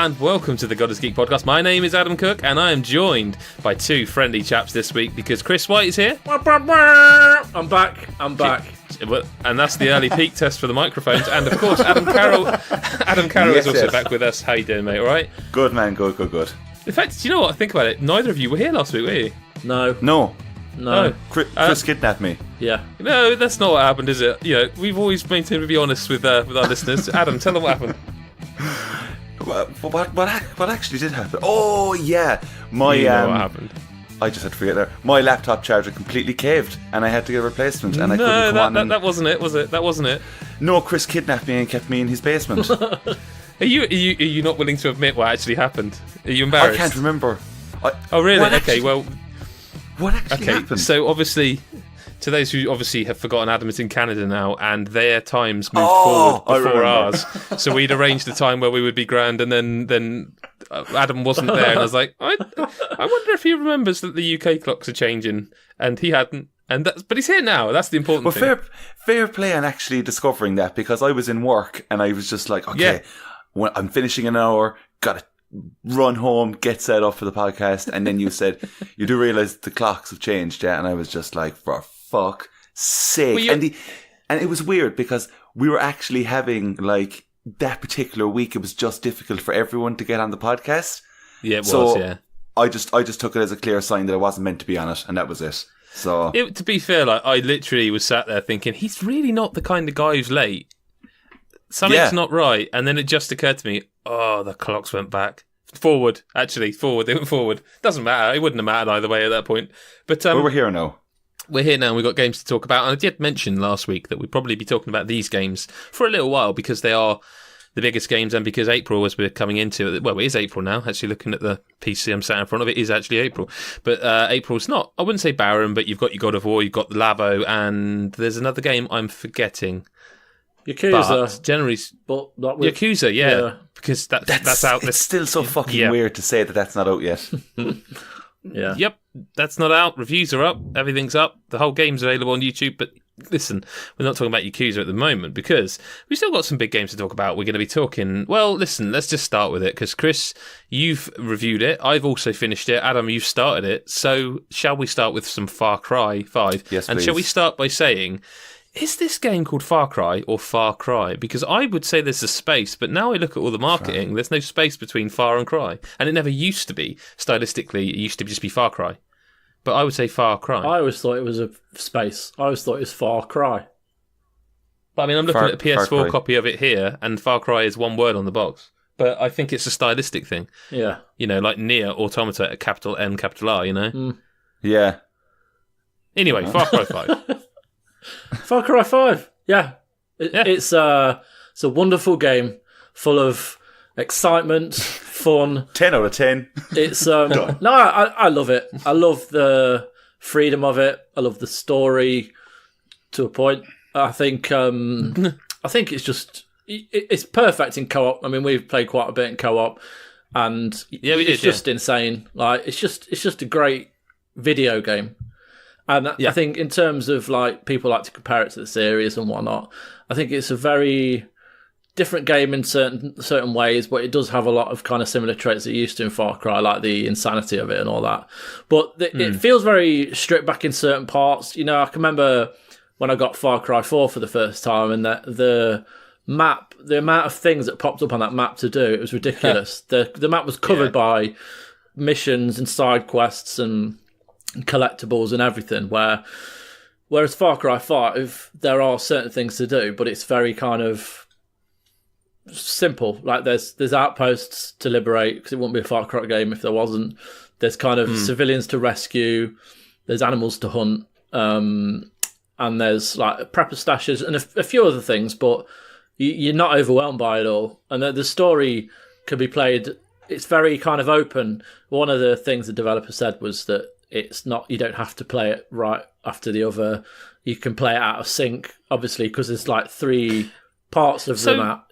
and welcome to the God is Geek podcast. My name is Adam Cook, and I am joined by two friendly chaps this week because Chris White is here. I'm back. And that's the early peak test for the microphones. And of course, Adam Carroll. Adam Carroll is also back with us. How you doing, mate? All right? Good, man. Good. In fact, do you know what? I think about it. Neither of you were here last week, were you? No. Chris kidnapped me. Yeah. No, that's not what happened, is it? You know, we've always maintained to be honest with our listeners. Adam, tell them what happened. What actually did happen? Oh yeah, What happened? I just had to forget there. My laptop charger completely caved, and I had to get a replacement. And I couldn't come on. That wasn't it, was it? That wasn't it. No, Chris kidnapped me and kept me in his basement. Are you not willing to admit what actually happened? Are you embarrassed? I can't remember. Oh really? Okay, well. What actually happened? So obviously, to those who obviously have forgotten, Adam is in Canada now, and their times moved forward before ours. So we'd arranged a time where we would be grand, and then Adam wasn't there, and I was like, I wonder if he remembers that the UK clocks are changing, and he hadn't. But he's here now. That's the important thing. Fair play on actually discovering that, because I was in work and I was just like, okay, I'm finishing an hour, gotta run home, get set up for the podcast, and then you said you do realise the clocks have changed, yeah? And I was just like, for fuck's sake. And it was weird because we were actually having like that particular week, it was just difficult for everyone to get on the podcast. Yeah, it was, yeah. I just took it as a clear sign that I wasn't meant to be on it, and that was it. So to be fair, like I literally was sat there thinking, he's really not the kind of guy who's late. Something's not right. And then it just occurred to me, the clocks went back. Forward. They went forward. Doesn't matter. It wouldn't have mattered either way at that point. But we're here now. We're here now and we've got games to talk about. And I did mention last week that we'd probably be talking about these games for a little while because they are the biggest games, and because April, as we're coming into it, well, it is April now. Actually, looking at the PC I'm sat in front of, it is actually April. But April's not, I wouldn't say barren, but you've got your God of War, you've got the Labo, and there's another game I'm forgetting. Yakuza. But generally, not with, Yakuza, yeah. Because that's out. It's still so fucking weird to say that that's not out yet. Yeah. Yep, that's not out. Reviews are up. Everything's up. The whole game's available on YouTube. But listen, we're not talking about Yakuza at the moment because we've still got some big games to talk about. We're going to be talking... Well, listen, let's just start with it because, Chris, you've reviewed it. I've also finished it. Adam, you've started it. So shall we start with some Far Cry 5? Yes, and please. Shall we start by saying... Is this game called Far Cry or Far Cry? Because I would say there's a space, but now I look at all the marketing, there's no space between Far and Cry. And it never used to be. Stylistically, it used to just be Far Cry. But I would say Far Cry. I always thought it was a space. I always thought it was Far Cry. But I mean, I'm looking at a PS4 copy of it here, and Far Cry is one word on the box. But I think it's a stylistic thing. Yeah. You know, like Nier Automata, a capital N, capital R, you know? Mm. Yeah. Anyway, Far Cry 5. Far Cry 5. Yeah. It's a wonderful game full of excitement, fun. 10 out of 10. It's I love it. I love the freedom of it. I love the story to a point. I think it's just it's perfect in co-op. I mean, we've played quite a bit in co-op, and it's just insane. Like it's just a great video game. And I think in terms of like people like to compare it to the series and whatnot, I think it's a very different game in certain ways, but it does have a lot of kind of similar traits that it used to in Far Cry, like the insanity of it and all that. But it feels very stripped back in certain parts. You know, I can remember when I got Far Cry 4 for the first time, and the map, the amount of things that popped up on that map to do, it was ridiculous. The map was covered by missions and side quests and collectibles and everything, whereas Far Cry 5 there are certain things to do, but it's very kind of simple. Like there's outposts to liberate, because it wouldn't be a Far Cry game if there wasn't. There's kind of civilians to rescue, there's animals to hunt, and there's like prepper stashes and a few other things, but you're not overwhelmed by it all. And the story can be played, it's very kind of open. One of the things the developer said was that it's not, you don't have to play it right after the other. You can play it out of sync, obviously, because there's like 3 parts of the map.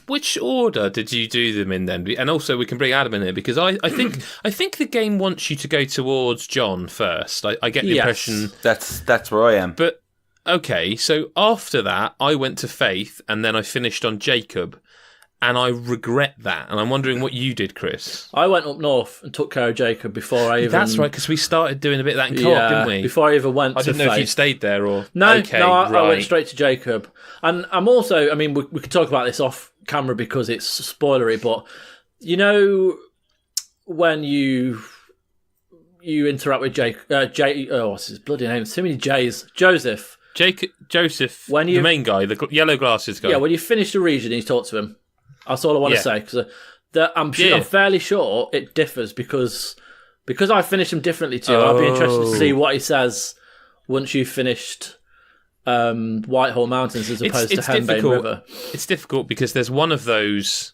Which order did you do them in then? And also, we can bring Adam in here because I think the game wants you to go towards John first. I get the impression that's where I am. But okay, so after that, I went to Faith, and then I finished on Jacob. and I regret that. And I'm wondering what you did, Chris. I went up north and took care of Jacob before I even... That's right, because we started doing a bit of that in co-op, didn't we? Before I even went to I didn't know if Faith. you'd stayed there or... No, okay, I went straight to Jacob. And I'm also... I mean, we could talk about this off camera because it's spoilery, but you know when you interact with what's his bloody name? So many J's. Joseph, when the main guy, the yellow glasses guy. Yeah, when you finish the region, you talk to him. That's all I want to say, because I'm fairly sure it differs because I finished him differently too. I'd be interested to see what he says once you've finished Whitehall Mountains as opposed to Henbane River. It's difficult because there's one of those.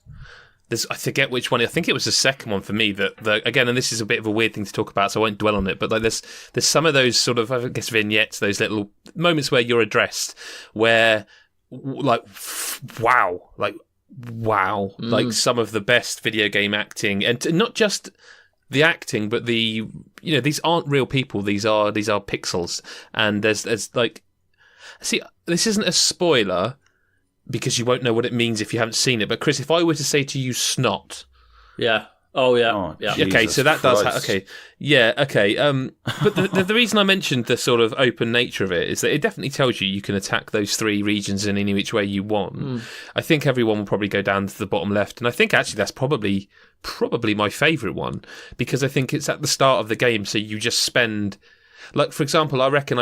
I forget which one. I think it was the second one for me. That again, and this is a bit of a weird thing to talk about, so I won't dwell on it. But like, there's some of those sort of, I guess, vignettes, those little moments where you're addressed, where like wow, like some of the best video game acting, and not just the acting, but these aren't real people. These are pixels, and there's like, see, this isn't a spoiler, because you won't know what it means if you haven't seen it. But Chris, if I were to say to you snot... Yeah. Oh, yeah. Oh, yeah. Okay, so that Christ. Does... okay. Yeah, okay. But the reason I mentioned the sort of open nature of it is that it definitely tells you can attack those three regions in any which way you want. I think everyone will probably go down to the bottom left. And I think actually that's probably my favourite one, because I think it's at the start of the game, so you just spend... Like, for example, I reckon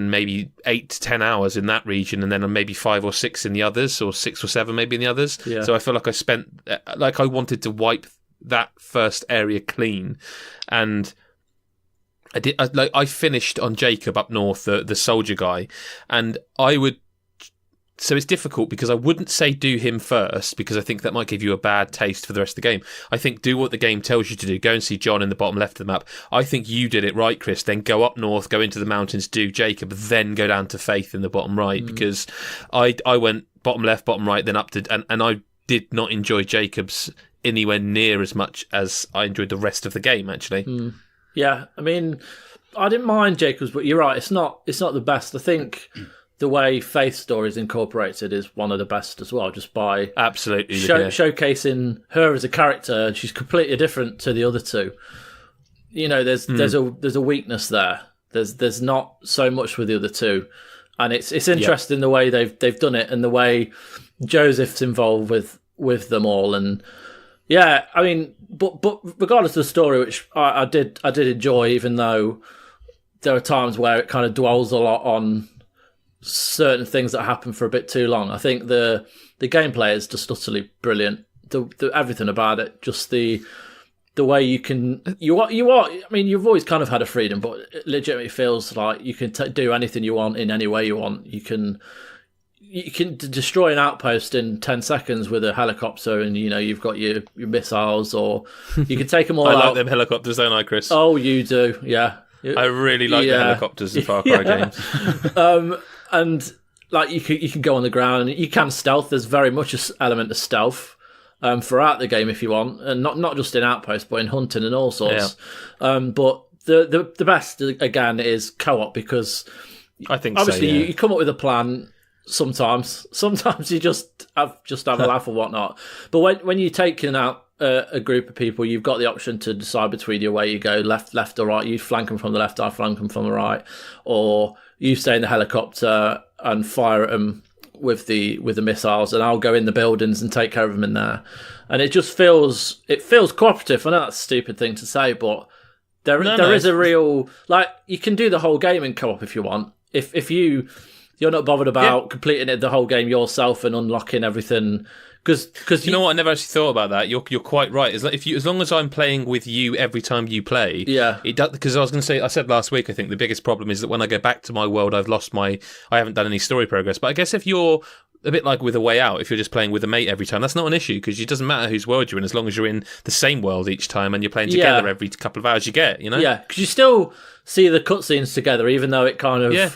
maybe 8 to 10 hours in that region, and then maybe 5 or 6 in the others, or 6 or 7 maybe in the others. Yeah. So I feel like I wanted to wipe that first area clean, and I did. I finished on Jacob up north, the soldier guy, and I would. So it's difficult because I wouldn't say do him first, because I think that might give you a bad taste for the rest of the game. I think do what the game tells you to do. Go and see John in the bottom left of the map. I think you did it right, Chris. Then go up north, go into the mountains, do Jacob, then go down to Faith in the bottom right, because I went bottom left, bottom right, then up to... And I did not enjoy Jacob's anywhere near as much as I enjoyed the rest of the game, actually. Yeah, I mean, I didn't mind Jacob's, but you're right. It's not the best. I think... The way Faith's story is incorporated is one of the best as well, just by absolutely showcasing her as a character. She's completely different to the other two. You know, there's a weakness there. There's not so much with the other two, and it's interesting the way they've done it, and the way Joseph's involved with them all. And yeah, I mean, but regardless of the story, which I did enjoy, even though there are times where it kind of dwells a lot on certain things that happen for a bit too long. I think the gameplay is just utterly brilliant. The everything about it, just the way you are. I mean, you've always kind of had a freedom, but it legitimately feels like you can do anything you want in any way you want. You can destroy an outpost in 10 seconds with a helicopter, and you've got your missiles, or you can take them all I out. like them helicopters, don't I, Chris? Oh, you do, yeah. I really like the helicopters in Far Cry games. And like you can go on the ground, you can stealth. There's very much an element of stealth throughout the game if you want, and not just in Outpost, but in hunting and all sorts. Yeah. But the best again is co-op, because I think obviously so, yeah. you come up with a plan. Sometimes you just have a laugh or whatnot. But when you're taking out a group of people, you've got the option to decide between you where you go, left or right. You flank them from the left, I flank them from the right, or you stay in the helicopter and fire at them with the missiles, and I'll go in the buildings and take care of them in there. And it just feels cooperative. I know that's a stupid thing to say, but there is a real, like, you can do the whole game in co-op if you want. If you're not bothered about completing the whole game yourself and unlocking everything. Because you know what, I never actually thought about that. You're quite right. As long as I'm playing with you every time you play, it does. Because I was going to say, I said last week, I think the biggest problem is that when I go back to my world, I haven't done any story progress. But I guess if you're a bit like with A Way Out, if you're just playing with a mate every time, that's not an issue, because it doesn't matter whose world you're in, as long as you're in the same world each time and you're playing together every couple of hours you get. Yeah, because you still see the cutscenes together, even though it kind of. Yeah.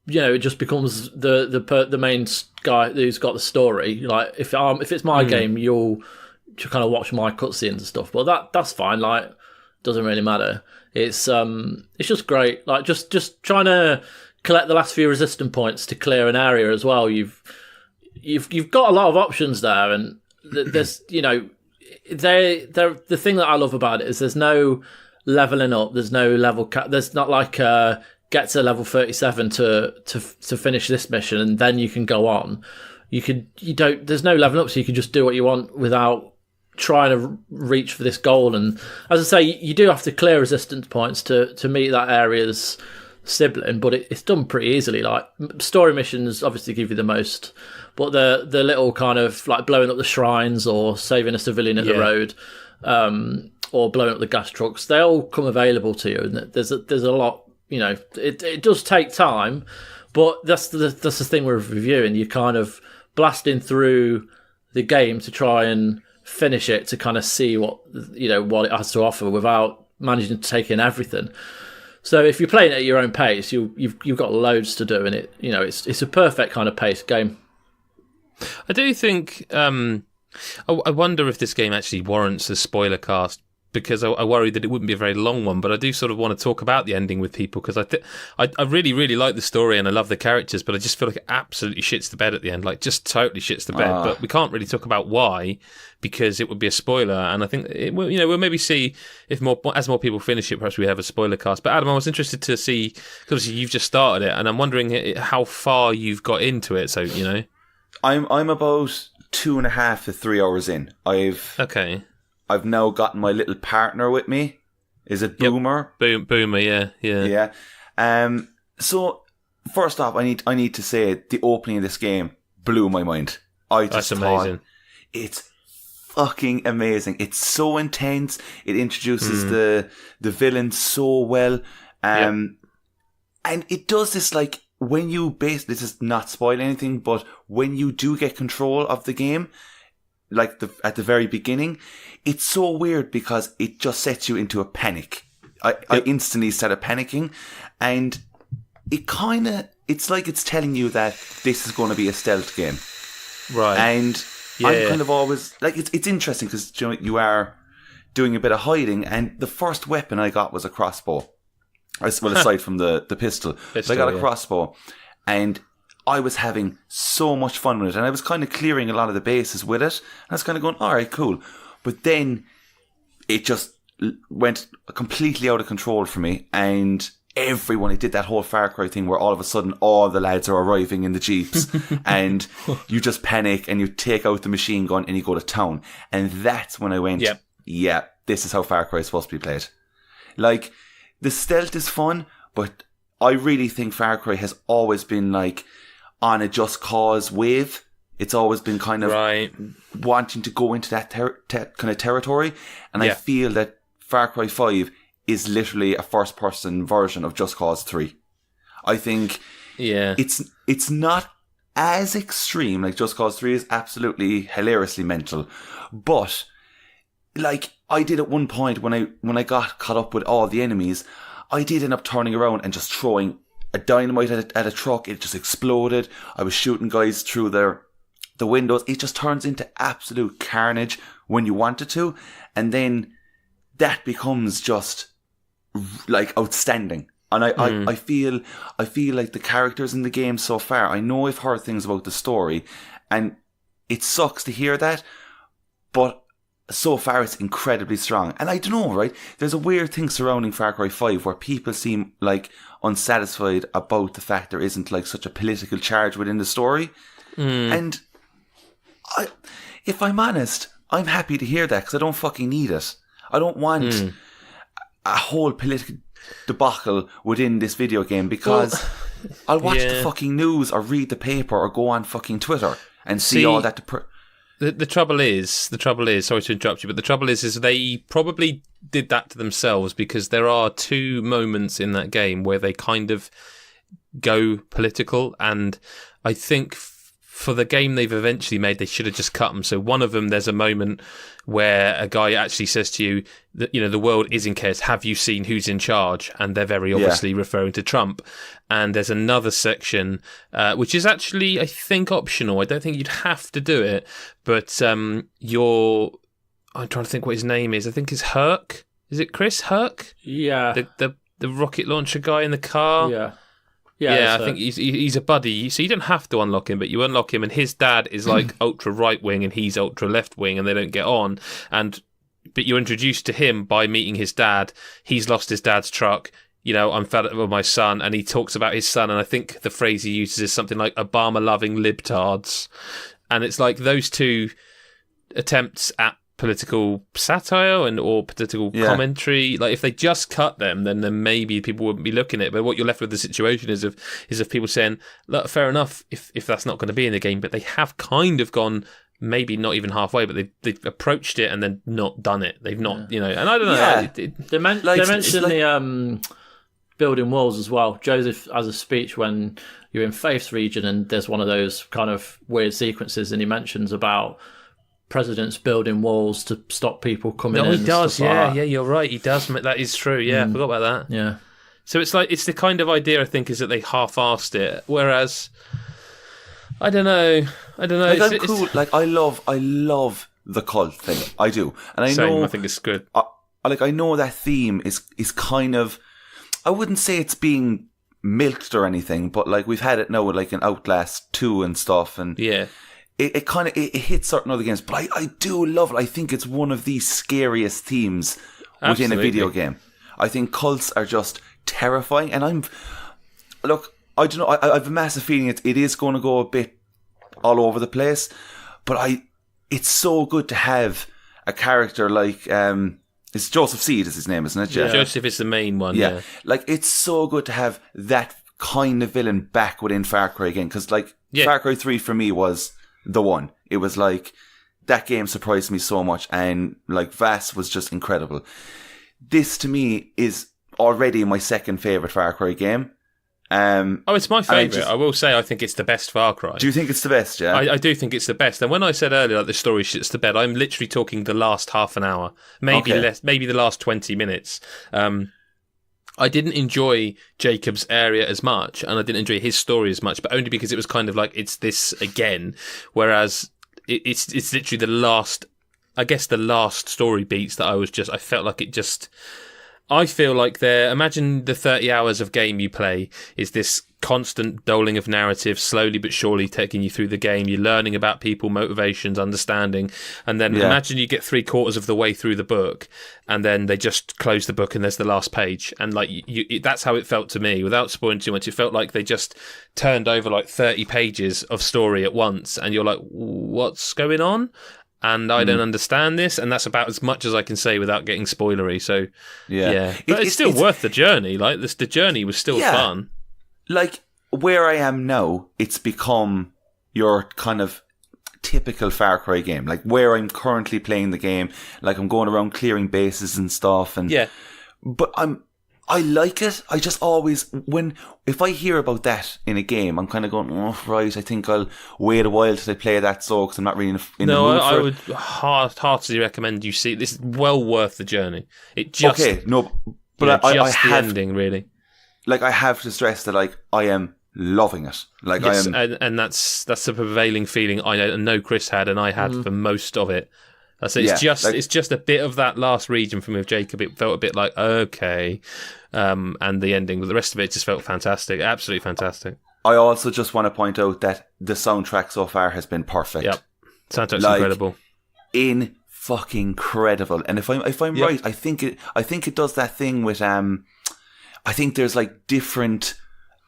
It just becomes the main guy who's got the story. Like if it's my game, you'll kind of watch my cutscenes and stuff. But that's fine. Like, doesn't really matter. It's just great. Like just trying to collect the last few resistance points to clear an area as well. you've got a lot of options there, and there's the thing that I love about it is there's no leveling up, there's no level cap, there's not like get to level 37 to finish this mission and then you can go on. There's no leveling up, so you can just do what you want without trying to reach for this goal. And as I say, you do have to clear resistance points to meet that area's sibling, but it's done pretty easily. Like, story missions obviously give you the most, but the little kind of like blowing up the shrines or saving a civilian at the road, or blowing up the gas trucks, they all come available to you. And there's a lot, it does take time, but that's the thing we're reviewing. You're kind of blasting through the game to try and finish it, to kind of see what it has to offer without managing to take in everything. So if you're playing it at your own pace, you've got loads to do, and it's a perfect kind of paced game. I do think I wonder if this game actually warrants a spoiler cast, because I worry that it wouldn't be a very long one, but I do sort of want to talk about the ending with people, because I really, really like the story and I love the characters, but I just feel like it absolutely shits the bed at the end, like just totally shits the bed. But we can't really talk about why, because it would be a spoiler, and I think we'll maybe see if as more people finish it, perhaps we have a spoiler cast. But Adam, I was interested to see, because you've just started it, and I'm wondering how far you've got into it. So I'm about 2.5 to 3 hours in. I've now gotten my little partner with me. Is it Boomer? Yep. Boomer, yeah. So first off, I need to say the opening of this game blew my mind. That's amazing. It's fucking amazing. It's so intense. It introduces the villain so well. And it does this, like, when you this is not spoiling anything, but when you do get control of the game, like at the very beginning, it's so weird because it just sets you into a panic. I instantly started panicking, and it's like it's telling you that this is going to be a stealth game, right? And I'm kind of always like, it's interesting because you are doing a bit of hiding, and the first weapon I got was a crossbow. Well, aside from the pistol, but I got a crossbow, and I was having so much fun with it, and I was kind of clearing a lot of the bases with it. And I was kind of going, all right, cool. But then it just went completely out of control for me, and it did that whole Far Cry thing where all of a sudden all the lads are arriving in the jeeps and you just panic and you take out the machine gun and you go to town. And that's when I went, this is how Far Cry is supposed to be played. Like, the stealth is fun, but I really think Far Cry has always been like on a Just Cause wave. It's always been kind of wanting to go into that kind of territory. And I feel that Far Cry 5 is literally a first-person version of Just Cause 3. I think it's not as extreme. Like, Just Cause 3 is absolutely hilariously mental. But, like, I did at one point when I got caught up with all the enemies, I did end up turning around and just throwing a dynamite at a truck. It just exploded. I was shooting guys through the windows. It just turns into absolute carnage when you want it to. And then that becomes just like outstanding. And I feel like the characters in the game so far, I know I've heard things about the story, and it sucks to hear that, but so far it's incredibly strong. And I don't know, right? There's a weird thing surrounding Far Cry 5 where people seem like unsatisfied about the fact there isn't like such a political charge within the story. And if I'm honest, I'm happy to hear that, because I don't fucking need it. I don't want a whole political debacle within this video game, because I'll watch the fucking news or read the paper or go on fucking Twitter and see all that. The trouble is, sorry to interrupt you, but the trouble is they probably did that to themselves, because there are two moments in that game where they kind of go political, and I think for the game they've eventually made, they should have just cut them. So one of them, there's a moment where a guy actually says to you that, the world is in chaos. Have you seen who's in charge? And they're very obviously referring to Trump. And there's another section, which is actually, I think, optional. I don't think you'd have to do it. But I'm trying to think what his name is. I think it's Herc. Is it Chris Herc? Yeah. The rocket launcher guy in the car. Yeah. Yeah, I think he's a buddy. So you don't have to unlock him, but you unlock him, and his dad is like ultra right wing, and he's ultra left wing, and they don't get on. But you're introduced to him by meeting his dad. He's lost his dad's truck. I'm fed up with my son, and he talks about his son, and I think the phrase he uses is something like Obama-loving libtards. And it's like those two attempts at political satire or political commentary. Like if they just cut them, then maybe people wouldn't be looking at it. But what you're left with the situation is of people saying, look, fair enough if that's not going to be in the game, but they have kind of gone maybe not even halfway, but they've approached it and then not done it. They've not, and I don't know. Yeah. They mentioned the building walls as well. Joseph has a speech when you're in Faith's region, and there's one of those kind of weird sequences, and he mentions about presidents building walls to stop people coming in. No, he does. Yeah, you're right. He does. That is true. Yeah, I forgot about that. Yeah. So it's the kind of idea, I think, is that they half-arsed it. Whereas, I don't know. Like, I'm cool. Like I love the cult thing. I do, and I think it's good. I know that theme is kind of. I wouldn't say it's being milked or anything, but like we've had it now with like an Outlast 2 and stuff, and yeah. It kind of hits certain other games, but I do love it. I think it's one of the scariest themes within a video game. I think cults are just terrifying, and I don't know. I have a massive feeling it is going to go a bit all over the place, but it's so good to have a character like it's Joseph Seed is his name, isn't it? Yeah. Joseph is the main one. Yeah, like it's so good to have that kind of villain back within Far Cry again, because Far Cry 3 for me was the one. It was like that game surprised me so much, and like Vass was just incredible. This to me is already my second favorite Far Cry game. It's my favourite. I will say I think it's the best Far Cry. Do you think it's the best? Yeah, I do think it's the best. And when I said earlier the story shits the bed, I'm literally talking the last half an hour, maybe less, maybe the last 20 minutes. I didn't enjoy Jacob's area as much, and I didn't enjoy his story as much, but only because it was kind of like it's this again. Whereas it's literally the last story beats that I felt like it just. I feel like imagine the 30 hours of game you play is this constant doling of narrative, slowly but surely taking you through the game. You're learning about people, motivations, understanding. And then imagine you get 3/4 of the way through the book, and then they just close the book and there's the last page. And like that's how it felt to me. Without spoiling too much, it felt like they just turned over like 30 pages of story at once. And you're like, what's going on? And I don't understand this, and that's about as much as I can say without getting spoilery. So, yeah. But it's still worth the journey. Like the journey was still fun. Like where I am now, it's become your kind of typical Far Cry game. Like where I'm currently playing the game, like I'm going around clearing bases and stuff, and but I like it. I just always, if I hear about that in a game, I'm kind of going, oh, right, I think I'll wait a while till I play that because I'm not really in the mood for it. I would heartily recommend you see this is well worth the journey. It just but I have the ending really. Like I have to stress that like I am loving it. Like yes, I am, and that's the prevailing feeling I know Chris had and I had for most of it. So it's just a bit of that last region from with Jacob. It felt a bit like okay, and the ending, but the rest of it just felt fantastic, absolutely fantastic. I also just want to point out that the soundtrack so far has been perfect. Yep, soundtrack's incredible, fucking incredible. And if I'm right, I think it does that thing with I think there's like different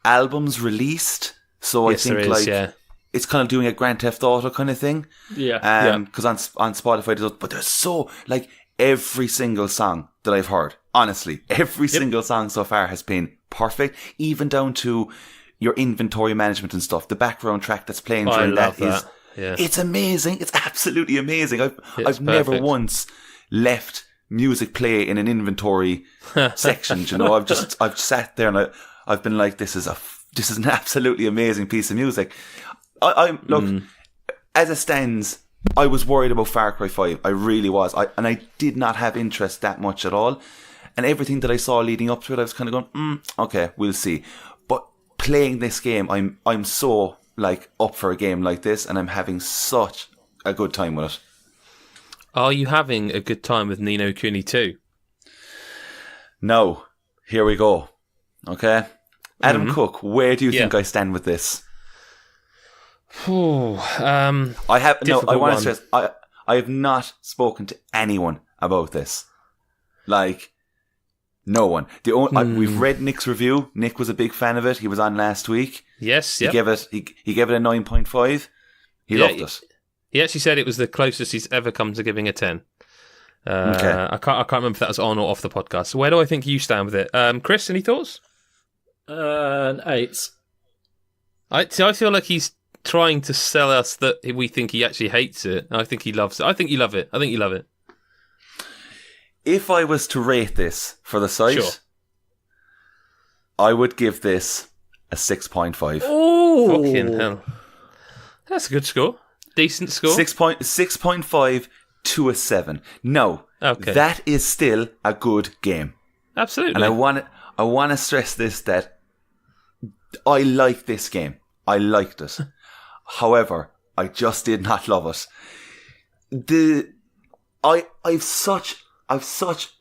albums released. So yes, I think it's kind of doing a Grand Theft Auto kind of thing. Yeah. Because on Spotify it does, but there's so like every single song that I've heard, honestly, every single song so far has been perfect, even down to your inventory management and stuff. The background track that's playing during that is it's amazing. It's absolutely amazing. I've never once left music play in an inventory section. You know, I've sat there and I've been like, this is an absolutely amazing piece of music. Look, as it stands, I was worried about Far Cry 5. I really was. I did not have interest that much at all. And everything that I saw leading up to it, I was kind of going, okay, we'll see. But playing this game, I'm so like up for a game like this, and I'm having such a good time with it. Are you having a good time with No Kuni II? No. Here we go. Okay. Adam Cook, where do you think I stand with this? I have no. I want to stress. I have not spoken to anyone about this. Like, no one. We've read Nick's review. Nick was a big fan of it. He was on last week. Yes, he gave it a 9.5. He loved it. He actually said it was the closest he's ever come to giving a 10. Okay. I can't remember if that was on or off the podcast. So where do I think you stand with it? Chris, any thoughts? An 8. I feel like he's trying to sell us that we think he actually hates it. I think he loves it. I think you love it. If I was to rate this for the site, I would give this a 6.5. Oh, fucking hell! That's a good score. Decent score. 6.5 to a 7. No, that is still a good game. Absolutely. And I want to stress this, that I like this game. I liked it. However, I just did not love it. I've such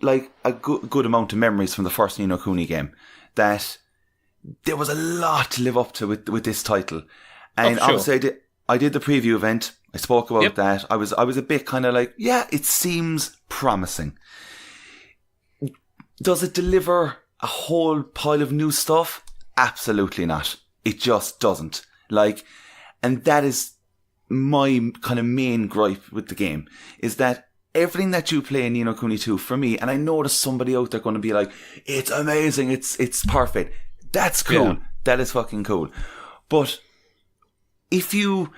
like a good amount of memories from the first Ni no Kuni game that there was a lot to live up to with this title. And obviously I did the preview event. I spoke about that. I was a bit kind of like, yeah, it seems promising. Does it deliver a whole pile of new stuff? Absolutely not. It just doesn't. Like, and that is my kind of main gripe with the game, is that everything that you play in Ni no Kuni 2, for me, and I know there's somebody out there going to be like, it's amazing, it's perfect. That's cool. Yeah. That is fucking cool. But if you,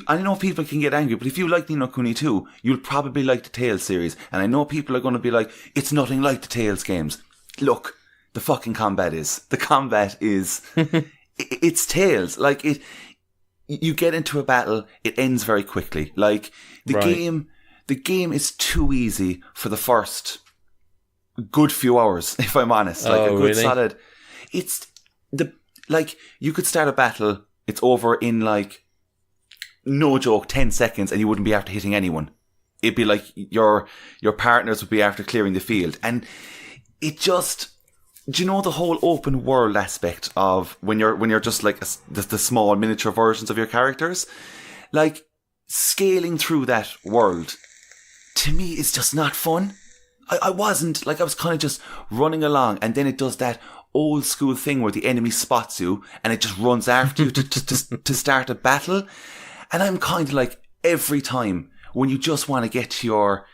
I know people can get angry, but if you like Ni no Kuni 2, you'll probably like the Tales series. And I know people are going to be like, it's nothing like the Tales games. Look, the fucking combat is. It's Tales. Like, you get into a battle, it ends very quickly. Like, the game is too easy for the first good few hours, if I'm honest. Like, a good solid. It's like, you could start a battle, it's over in, like, no joke, 10 seconds, and you wouldn't be after hitting anyone. It'd be like your partners would be after clearing the field. And it just, do you know the whole open world aspect of when you're just like the small miniature versions of your characters? Like, scaling through that world, to me, is just not fun. I wasn't, like, I was kind of just running along, and then it does that old school thing where the enemy spots you and it just runs after you to start a battle. And I'm kind of like, every time when you just want to get to your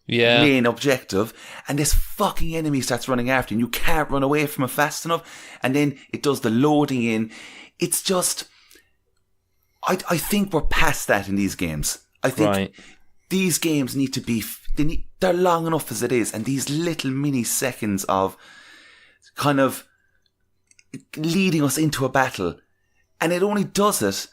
main objective, and this fucking enemy starts running after you and you can't run away from it fast enough, and then it does the loading in. It's just, I think we're past that in these games. I think these games need to be, they're long enough as it is, and these little mini seconds of kind of leading us into a battle, and it only does it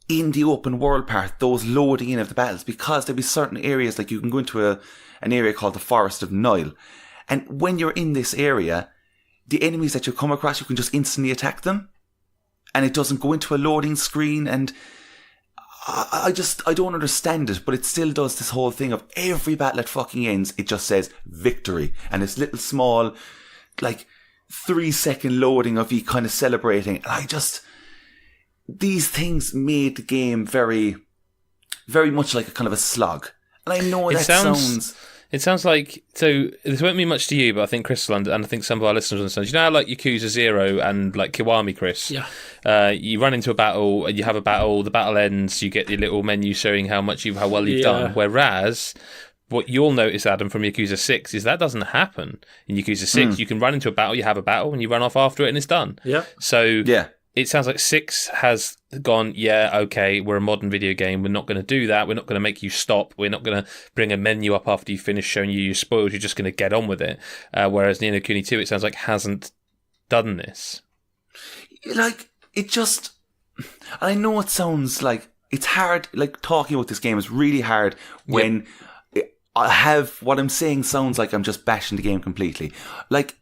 in the open world part, those loading in of the battles, because there'll be certain areas, like you can go into an area called the Forest of Nile, and when you're in this area, the enemies that you come across, you can just instantly attack them, and it doesn't go into a loading screen. And I don't understand it, but it still does this whole thing of every battle that fucking ends, it just says victory, and this little small, like, 3-second loading of you kind of celebrating. And these things made the game very, very much like a kind of a slog. And I know that sounds... It sounds like... So, this won't mean much to you, but I think Chris and I think some of our listeners understand. You know how, like, Yakuza 0 and, like, Kiwami, Chris? Yeah. You run into a battle, and you have a battle, the battle ends, you get the little menu showing how well you've done. Whereas, what you'll notice, Adam, from Yakuza 6 is that doesn't happen. In Yakuza 6, you can run into a battle, you have a battle, and you run off after it, and it's done. Yeah. So... Yeah. It sounds like 6 has gone, we're a modern video game. We're not going to do that. We're not going to make you stop. We're not going to bring a menu up after you finish showing you your spoils. You're just going to get on with it. Whereas Ni no Kuni 2, it sounds like, hasn't done this. Like, it just... I know it sounds like... It's hard, like, talking about this game is really hard when... what I'm saying sounds like I'm just bashing the game completely. Like,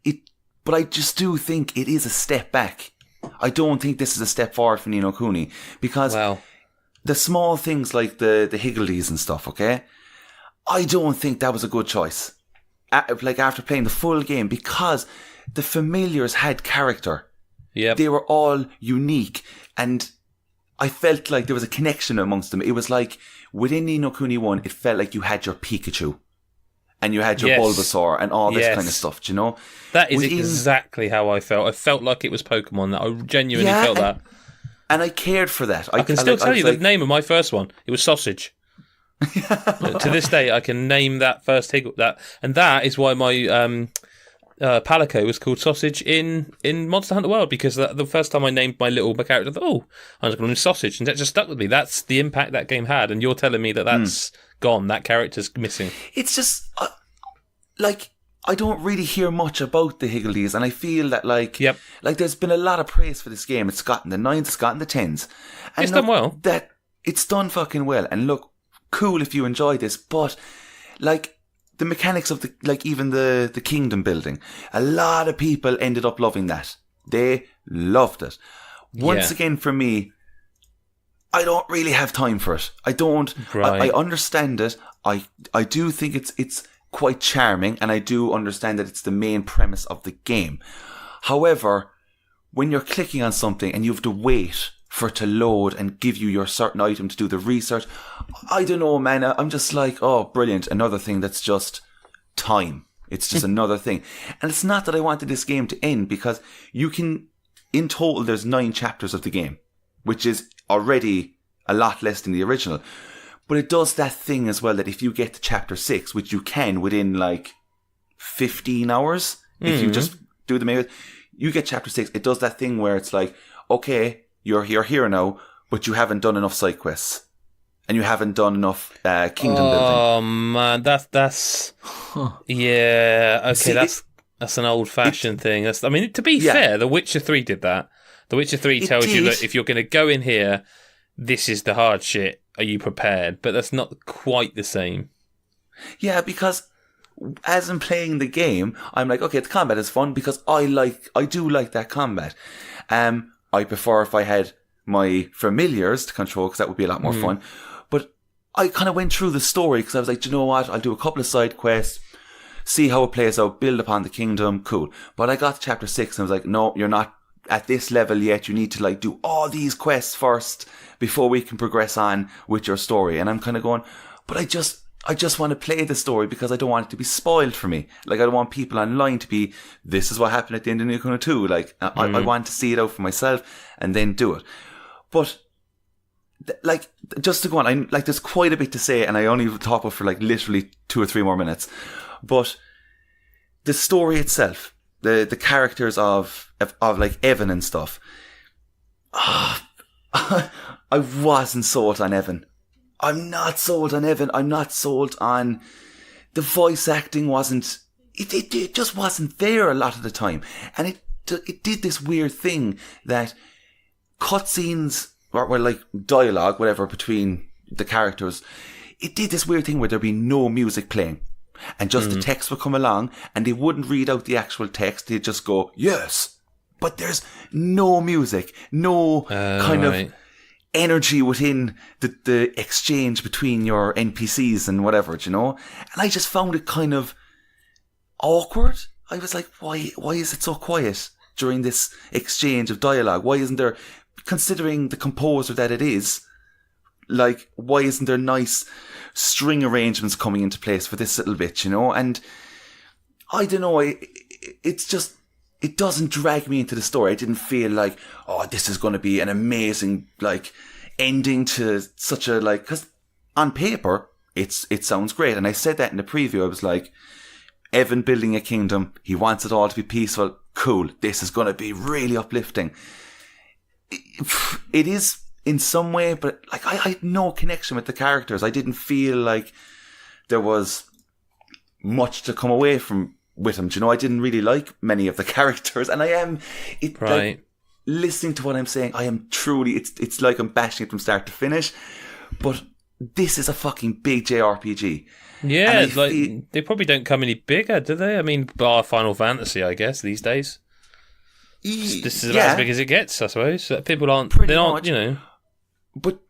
but I just do think it is a step back. I don't think this is a step forward for Ni no Kuni, because the small things like the higgledies and stuff, okay? I don't think that was a good choice. Like, after playing the full game, because the familiars had character. Yep. They were all unique, and I felt like there was a connection amongst them. It was like, within the No Kuni 1, it felt like you had your Pikachu, and you had your Bulbasaur, and all this kind of stuff, do you know? That is exactly how I felt. I felt like it was Pokemon. I genuinely felt that. And I cared for that. I can still tell you the name of my first one. It was Sausage. To this day, I can name that first Higgle. And that is why my Palico was called Sausage in Monster Hunter World, because the first time I named my little character, I thought, I'm just going to name Sausage, and that just stuck with me. That's the impact that game had, and you're telling me that's gone. That character's missing. It's just I don't really hear much about the Higgledies, and I feel that like there's been a lot of praise for this game. It's gotten the 9s, it's gotten the 10s. And it's done well. That it's done fucking well. And look, cool if you enjoy this, but like the mechanics of even the kingdom building, a lot of people ended up loving that. They loved it. Once again, for me, I don't really have time for it. I don't. I understand it. I do think it's quite charming, and I do understand that it's the main premise of the game. However, when you're clicking on something and you have to wait for it to load and give you your certain item to do the research, I don't know, man. I'm just like, oh, brilliant. Another thing that's just time. It's just another thing. And it's not that I wanted this game to end, because you can, in total, there's 9 chapters of the game, which is already a lot less than the original. But it does that thing as well, that if you get to chapter 6, which you can within like 15 hours, if you just do the main, you get chapter 6, it does that thing where it's like, okay, you're here now, but you haven't done enough side quests. And you haven't done enough kingdom building. Oh man, that's yeah. Okay, see, that's an old-fashioned thing. To be fair, The Witcher 3 did that. The Witcher 3 tells you that if you're going to go in here, this is the hard shit. Are you prepared? But that's not quite the same. Yeah, because as I'm playing the game, I'm like, okay, the combat is fun, because I do like that combat. I prefer if I had my familiars to control, because that would be a lot more fun. But I kind of went through the story, because I was like, do you know what? I'll do a couple of side quests, see how it plays out, build upon the kingdom, cool. But I got to chapter 6 and I was like, no, you're not at this level yet. You need to do all these quests first before we can progress on with your story. And I'm kind of going, but I just want to play the story, because I don't want it to be spoiled for me. I don't want people online to be, this is what happened at the end of No Kuni II. I want to see it out for myself and then do it. But just to go on, there's quite a bit to say, and I only talk about for literally 2 or 3 more minutes. But the story itself, the characters of Evan and stuff, I wasn't sold on Evan. I'm not sold on Evan. I'm not sold on the voice acting. It just wasn't there a lot of the time, and it did this weird thing that cutscenes or dialogue, whatever, between the characters, it did this weird thing where there'd be no music playing, and just the text would come along, and they wouldn't read out the actual text. They'd just go, yes, but there's no music, no kind of energy within the exchange between your NPCs and whatever, you know? And I just found it kind of awkward. I was like, why is it so quiet during this exchange of dialogue? Why isn't there, considering the composer that it is, why isn't there nice string arrangements coming into place for this little bit, you know? And I don't know, it's just, it doesn't drag me into the story. I didn't feel like, oh, this is going to be an amazing, ending to such a, because on paper, it sounds great. And I said that in the preview. I was like, Evan building a kingdom. He wants it all to be peaceful. Cool. This is going to be really uplifting. It is in some way, but I had no connection with the characters. I didn't feel like there was much to come away from with him. Do you know, I didn't really like many of the characters, and I am listening to what I'm saying, I am truly, it's like I'm bashing it from start to finish, but this is a fucking big JRPG. Yeah, they probably don't come any bigger, do they? I mean, bar Final Fantasy, I guess, these days. This is about as big as it gets, I suppose. People aren't, you know. But,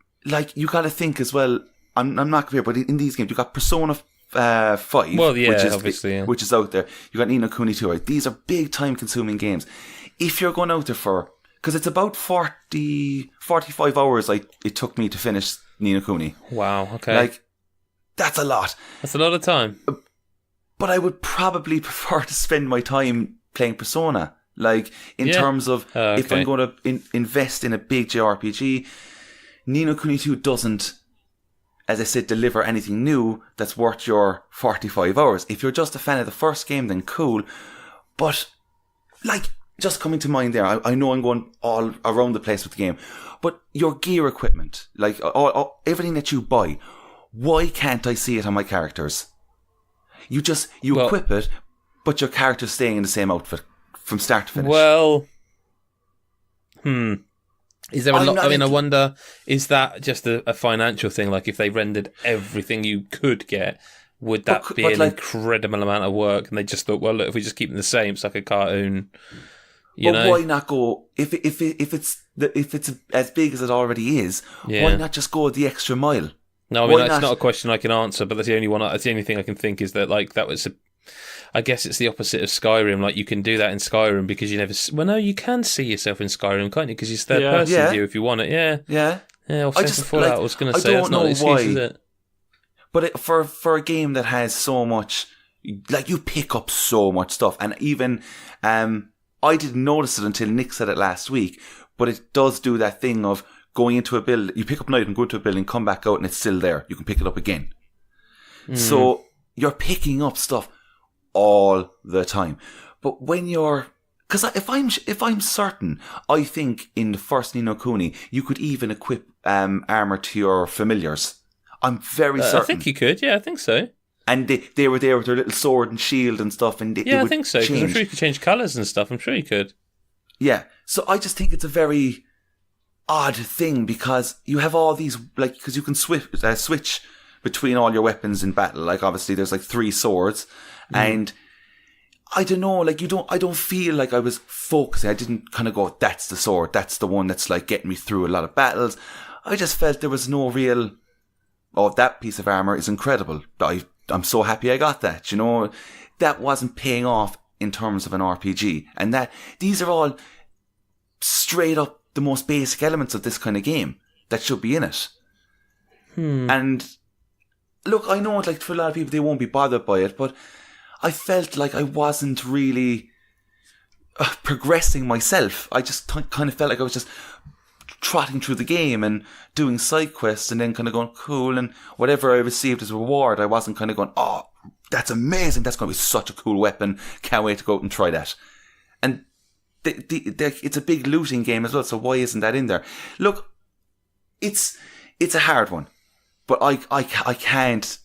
you gotta think as well, I'm not clear, but in these games, you got Persona 5, Well, yeah, which is obviously, yeah. which is out there. You got No Kuni II. Right? These are big time consuming games. If you're going out there for, because it's about 45 hours it took me to finish Ni no Kuni. Wow, okay. Like, that's a lot. That's a lot of time. But I would probably prefer to spend my time playing Persona. Like, in terms of, if I'm going to invest in a big JRPG, Ni no Kuni II doesn't, as I said, deliver anything new that's worth your 45 hours. If you're just a fan of the first game, then cool. But, like, just coming to mind there, I know I'm going all around the place with the game, but your gear equipment, like everything that you buy, why can't I see it on my characters? You equip it, but your character's staying in the same outfit from start to finish. Well, is there a lot? I mean, I wonder, is that just a financial thing? Like, if they rendered everything you could get, would that be an incredible amount of work? And they just thought, well, look, if we just keep them the same, it's like a cartoon. You know? Why not go if it's as big as it already is? Yeah. Why not just go the extra mile? No, I mean that's not a question I can answer, but that's the only one. That's the only thing I can think is that like that was. I guess it's the opposite of Skyrim. Like you can do that in Skyrim because you never. Well, no, you can see yourself in Skyrim, can't you? Because it's third person view if you want it. Yeah. Or Fallout. I was going to say that's not an excuse, is it? But for a game that has so much, like you pick up so much stuff, and even I didn't notice it until Nick said it last week, but it does do that thing of going into a building. You pick up an item, go into a building, come back out, and it's still there. You can pick it up again. So you're picking up stuff all the time. But when you're, because if I'm certain, I think in the first Ni no Kuni you could even equip armor to your familiars. I'm very certain. I think you could. Yeah, I think so. And they were there with their little sword and shield and stuff. And I think so. Because I'm sure you could change colours and stuff. I'm sure you could. Yeah. So I just think it's a very odd thing because you have all these, like, because you can switch between all your weapons in battle. Like, obviously, there's like 3 swords. And I don't know, like, I don't feel like I was focusing. I didn't kind of go, that's the sword. That's the one that's like getting me through a lot of battles. I just felt there was no real, that piece of armor is incredible. I'm so happy I got that, that wasn't paying off in terms of an RPG. And that these are all straight up the most basic elements of this kind of game that should be in it. And look, I know like for a lot of people, they won't be bothered by it, but I felt like I wasn't really progressing myself. I just kind of felt like I was just trotting through the game and doing side quests and then kind of going cool, and whatever I received as a reward, I wasn't kind of going, oh, that's amazing, that's going to be such a cool weapon, can't wait to go out and try that. And it's a big looting game as well, so why isn't that in there? Look, it's a hard one, but I can't.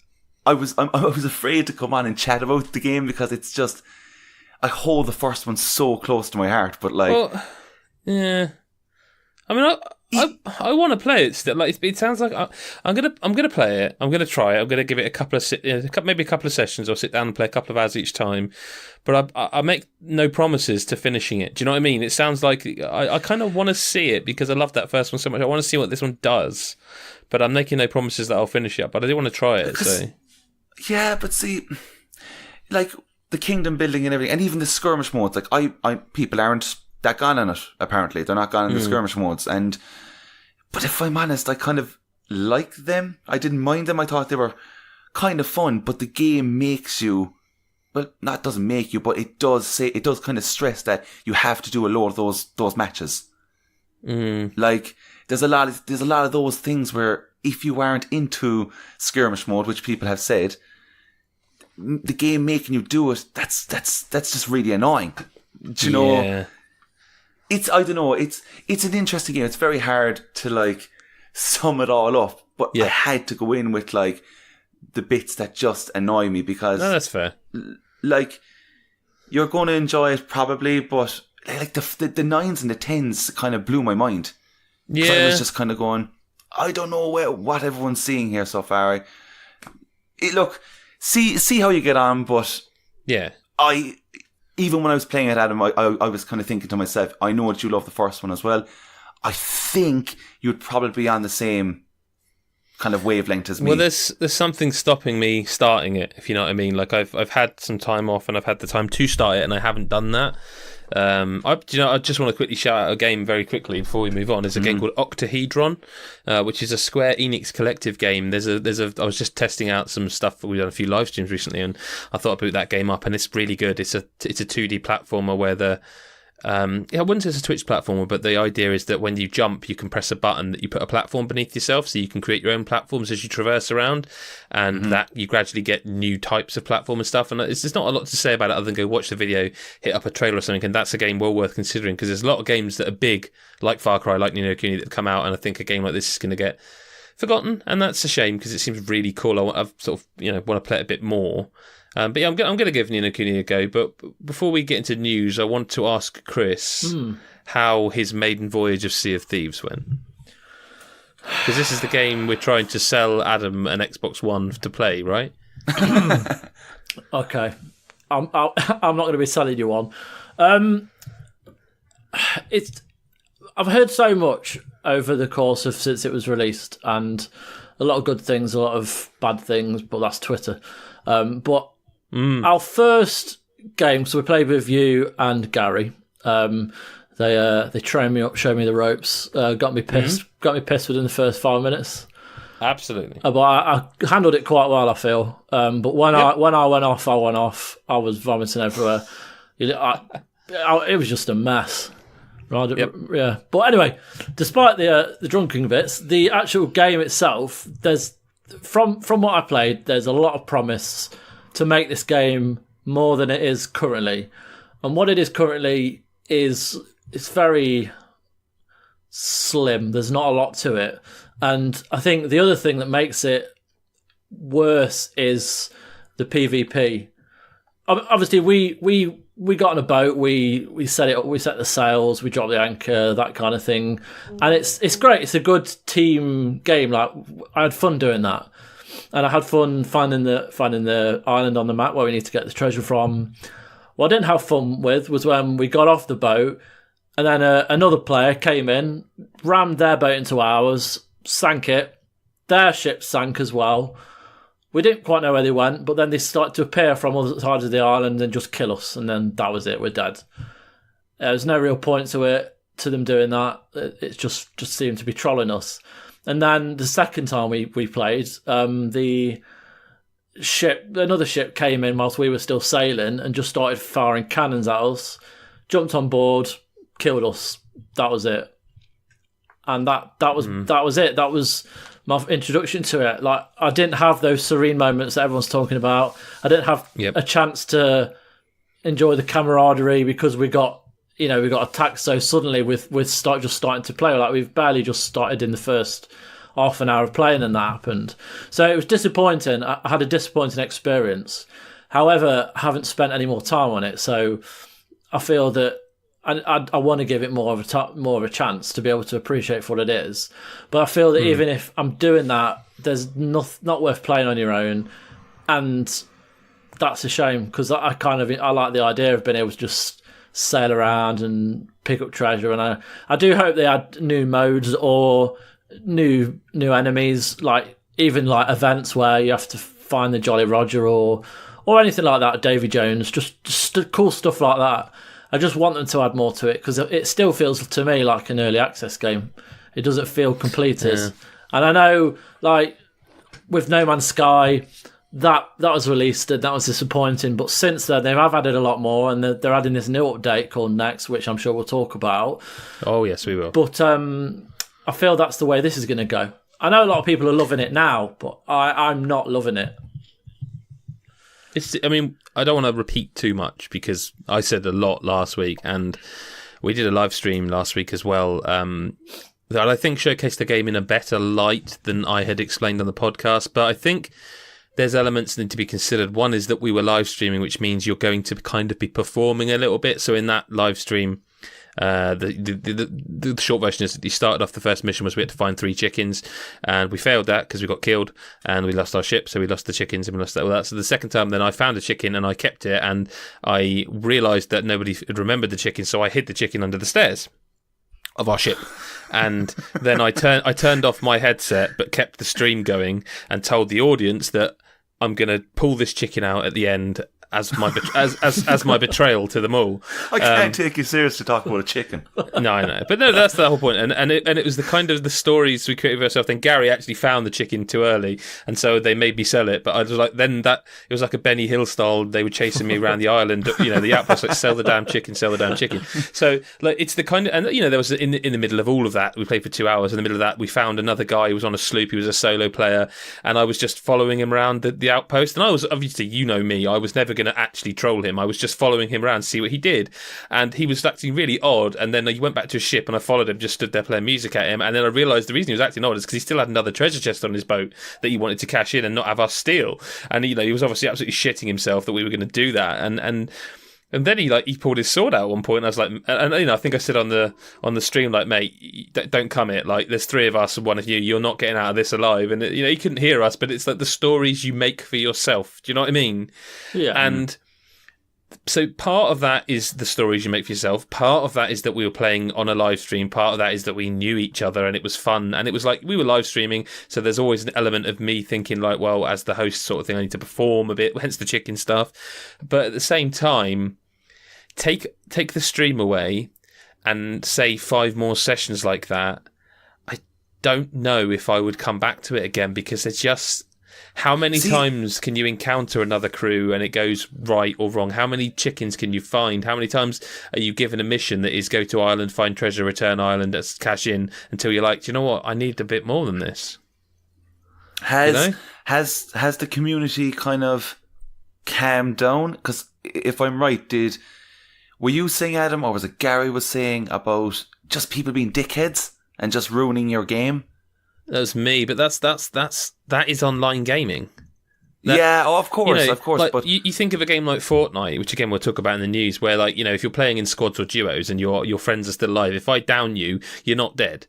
I was afraid to come on and chat about the game because it's just, I hold the first one so close to my heart, but like, well, yeah. I mean, I want to play it still. Like, it sounds like I'm gonna play it. I'm gonna try it. I'm gonna give it a couple of maybe a couple of sessions, or sit down and play a couple of hours each time. But I make no promises to finishing it. Do you know what I mean? It sounds like I kind of want to see it because I love that first one so much. I want to see what this one does, but I'm making no promises that I'll finish it. But I do want to try it. So yeah, but see, like the kingdom building and everything, and even the skirmish modes. Like I people aren't that gone in it, apparently. They're not gone in the skirmish modes. But if I'm honest, I kind of like them. I didn't mind them. I thought they were kind of fun, but the game makes you, well, not doesn't make you, but it does kind of stress that you have to do a lot of those matches. Like, there's a lot of those things where if you aren't into skirmish mode, which people have said, the game making you do it, that's just really annoying. Do you know? Yeah. I don't know, it's an interesting game. It's very hard to like sum it all up, but I had to go in with like the bits that just annoy me because no, that's fair. Like, you're going to enjoy it probably, but like the 9s and the 10s kind of blew my mind. Yeah, I was just kind of going, I don't know what everyone's seeing here so far. Look, see how you get on, but yeah, even when I was playing it, Adam, I was kind of thinking to myself, I know that you love the first one as well. I think you'd probably be on the same kind of wavelength as me. Well, there's something stopping me starting it, if you know what I mean. Like I've had some time off and I've had the time to start it, and I haven't done that. I just want to quickly shout out a game very quickly before we move on. There's a game called Octahedron, which is a Square Enix collective game. I was just testing out some stuff. We've done a few live streams recently, and I thought I'd boot that game up, and it's really good. It's a 2D platformer where I wouldn't say it's a Twitch platformer, but the idea is that when you jump, you can press a button that you put a platform beneath yourself, so you can create your own platforms as you traverse around, and that you gradually get new types of platform and stuff. And there's not a lot to say about it other than go watch the video, hit up a trailer or something, and that's a game well worth considering, because there's a lot of games that are big, like Far Cry, like No Kuni, that come out, and I think a game like this is going to get forgotten, and that's a shame because it seems really cool. I've sort of want to play it a bit more. But yeah, I'm going to give No Kuni a go. But before we get into news, I want to ask Chris how his maiden voyage of Sea of Thieves went. Because this is the game we're trying to sell Adam an Xbox One to play, right? Okay. I'm not going to be selling you one. I've heard so much over the course of since it was released, and a lot of good things, a lot of bad things, but that's Twitter. But our first game, so we played with you and Gary. They trained me up, showed me the ropes, got me pissed within the first 5 minutes. Absolutely. But I handled it quite well, I feel. But when I went off. I was vomiting everywhere. It was just a mess. Right? Yep. Yeah. But anyway, despite the drunken bits, the actual game itself, there's from what I played, there's a lot of promise to make this game more than it is currently. And what it is currently is it's very slim. There's not a lot to it. And I think the other thing that makes it worse is the PvP. Obviously, we got on a boat, we set it up, we set the sails, we dropped the anchor, that kind of thing. And it's great. It's a good team game. Like, I had fun doing that. And I had fun finding the island on the map where we need to get the treasure from. What I didn't have fun with was when we got off the boat and then another player came in, rammed their boat into ours, sank it. Their ship sank as well. We didn't quite know where they went, but then they started to appear from other sides of the island and just kill us. And then that was it. We're dead. There's no real point to them doing that. It just seemed to be trolling us. And then the second time we played, another ship came in whilst we were still sailing and just started firing cannons at us, jumped on board, killed us. That was it. And that was it. That was my introduction to it. Like, I didn't have those serene moments that everyone's talking about. I didn't have a chance to enjoy the camaraderie because we got attacked so suddenly with starting to play. Like, we've barely just started in the first half an hour of playing and that happened. So it was disappointing. I had a disappointing experience. However, I haven't spent any more time on it. So I feel that I want to give it more of a chance to be able to appreciate what it is. But I feel that even if I'm doing that, there's not worth playing on your own, and that's a shame because I like the idea of being able to just sail around and pick up treasure. And I do hope they add new modes or new enemies, like even like events where you have to find the Jolly Roger or anything like that. Davy Jones, just cool stuff like that. I just want them to add more to it because it still feels to me like an early access game. It doesn't feel completed. Yeah. And I know, like, with No Man's Sky, that was released and that was disappointing. But since then, they have added a lot more, and they're adding this new update called Next, which I'm sure we'll talk about. Oh, yes, we will. But I feel that's the way this is going to go. I know a lot of people are loving it now, but I'm not loving it. I don't want to repeat too much because I said a lot last week, and we did a live stream last week as well that I think showcased the game in a better light than I had explained on the podcast. But I think there's elements that need to be considered. One is that we were live streaming, which means you're going to kind of be performing a little bit. So in that live stream, the short version is that you started off, the first mission was we had to find 3 chickens, and we failed that because we got killed and we lost our ship, so we lost the chickens and we lost all that. So the second time then I found a chicken and I kept it, and I realised that nobody had remembered the chicken, so I hid the chicken under the stairs. of our ship. And then I turned off my headset but kept the stream going and told the audience that I'm going to pull this chicken out at the end as my as my betrayal to them all. I can't take you serious to talk about a chicken. No, I know, but no, that's the whole point. And it was the kind of the stories we created for ourselves. Then Gary actually found the chicken too early, and so they made me sell it. But I was like, then that it was like a Benny Hill style. They were chasing me around the island. The outpost, like, sell the damn chicken, sell the damn chicken. So like it's the kind of, and there was in the middle of all of that, we played for 2 hours. In the middle of that, we found another guy who was on a sloop. He was a solo player, and I was just following him around the outpost. And I was obviously, me, I was never going to actually troll him. I was just following him around to see what he did, and he was acting really odd. And then he went back to his ship, and I followed him, just stood there playing music at him. And then I realised the reason he was acting odd is because he still had another treasure chest on his boat that he wanted to cash in and not have us steal. And he was obviously absolutely shitting himself that we were going to do that. And then he pulled his sword out at one point, and I was like, and I think I said on the stream, like, mate, don't come it. Like, there's 3 of us and 1 of you. You're not getting out of this alive. And he couldn't hear us, but it's like the stories you make for yourself. Do you know what I mean? Yeah. And so part of that is the stories you make for yourself. Part of that is that we were playing on a live stream. Part of that is that we knew each other and it was fun. And it was like we were live streaming, so there's always an element of me thinking like, well, as the host sort of thing, I need to perform a bit, hence the chicken stuff. But at the same time, take the stream away and say 5 more sessions like that, I don't know if I would come back to it again, because it's just... How many times can you encounter another crew and it goes right or wrong? How many chickens can you find? How many times are you given a mission that is go to island, find treasure, return island, cash in, until you're like, do you know what? I need a bit more than this. Has the community kind of calmed down? Because if I'm right, were you saying, Adam, or was it Gary was saying about just people being dickheads and just ruining your game? That was me, but that is online gaming. Of course. Like, but you think of a game like Fortnite, which again we'll talk about in the news, where like if you're playing in squads or duos and your friends are still alive, if I down you, you're not dead.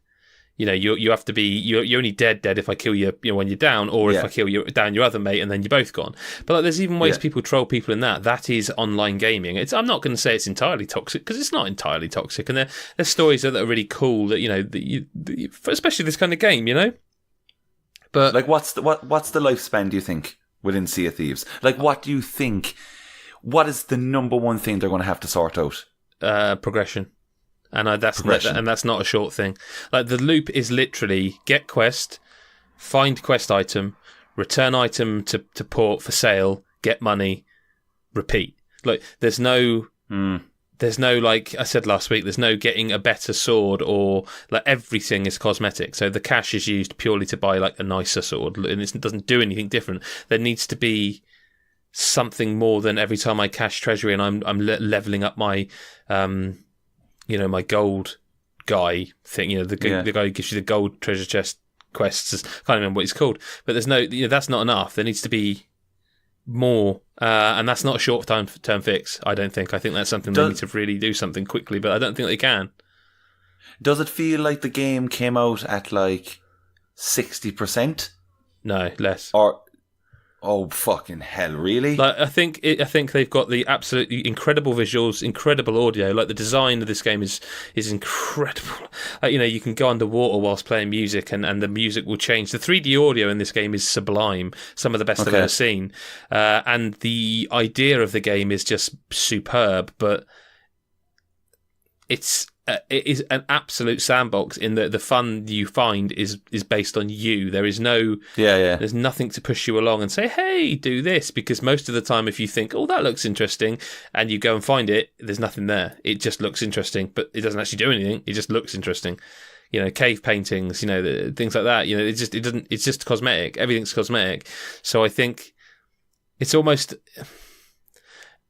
You have to be you're only dead if I kill you, when you're down, or if I kill you down your other mate and then you're both gone. But like, there's even ways people troll people in that. That is online gaming. I'm not going to say it's entirely toxic, because it's not entirely toxic, and there's stories that are really cool that especially this kind of game, But like, what's the lifespan, do you think, within Sea of Thieves? Like, what do you think? What is the number one thing they're going to have to sort out? Progression. And that's not a short thing. Like, the loop is literally get quest, find quest item, return item to port for sale, get money, repeat. Like, there's no, like I said last week, there's no getting a better sword, or like everything is cosmetic. So the cash is used purely to buy like a nicer sword, and it doesn't do anything different. There needs to be something more than every time I cash treasury and I'm leveling up my my gold guy thing, the guy who gives you the gold treasure chest quests. I can't remember what he's called, but there's no, that's not enough. There needs to be more, and that's not a short-term fix, I don't think. I think that's something they need to really do something quickly, but I don't think they can. Does it feel like the game came out at like 60%? No, less. Or... Oh, fucking hell, really? Like, I think they've got the absolutely incredible visuals, incredible audio. Like, the design of this game is incredible. Like, you can go underwater whilst playing music, and the music will change. The 3D audio in this game is sublime. Some of the best I've ever seen. And the idea of the game is just superb, but it is an absolute sandbox in that the fun you find is based on you. There is no... There's nothing to push you along and say, hey, do this, because most of the time if you think, oh, that looks interesting, and you go and find it, there's nothing there. It just looks interesting, but it doesn't actually do anything. It just looks interesting. Cave paintings, things like that. It's just cosmetic. Everything's cosmetic. So I think it's almost...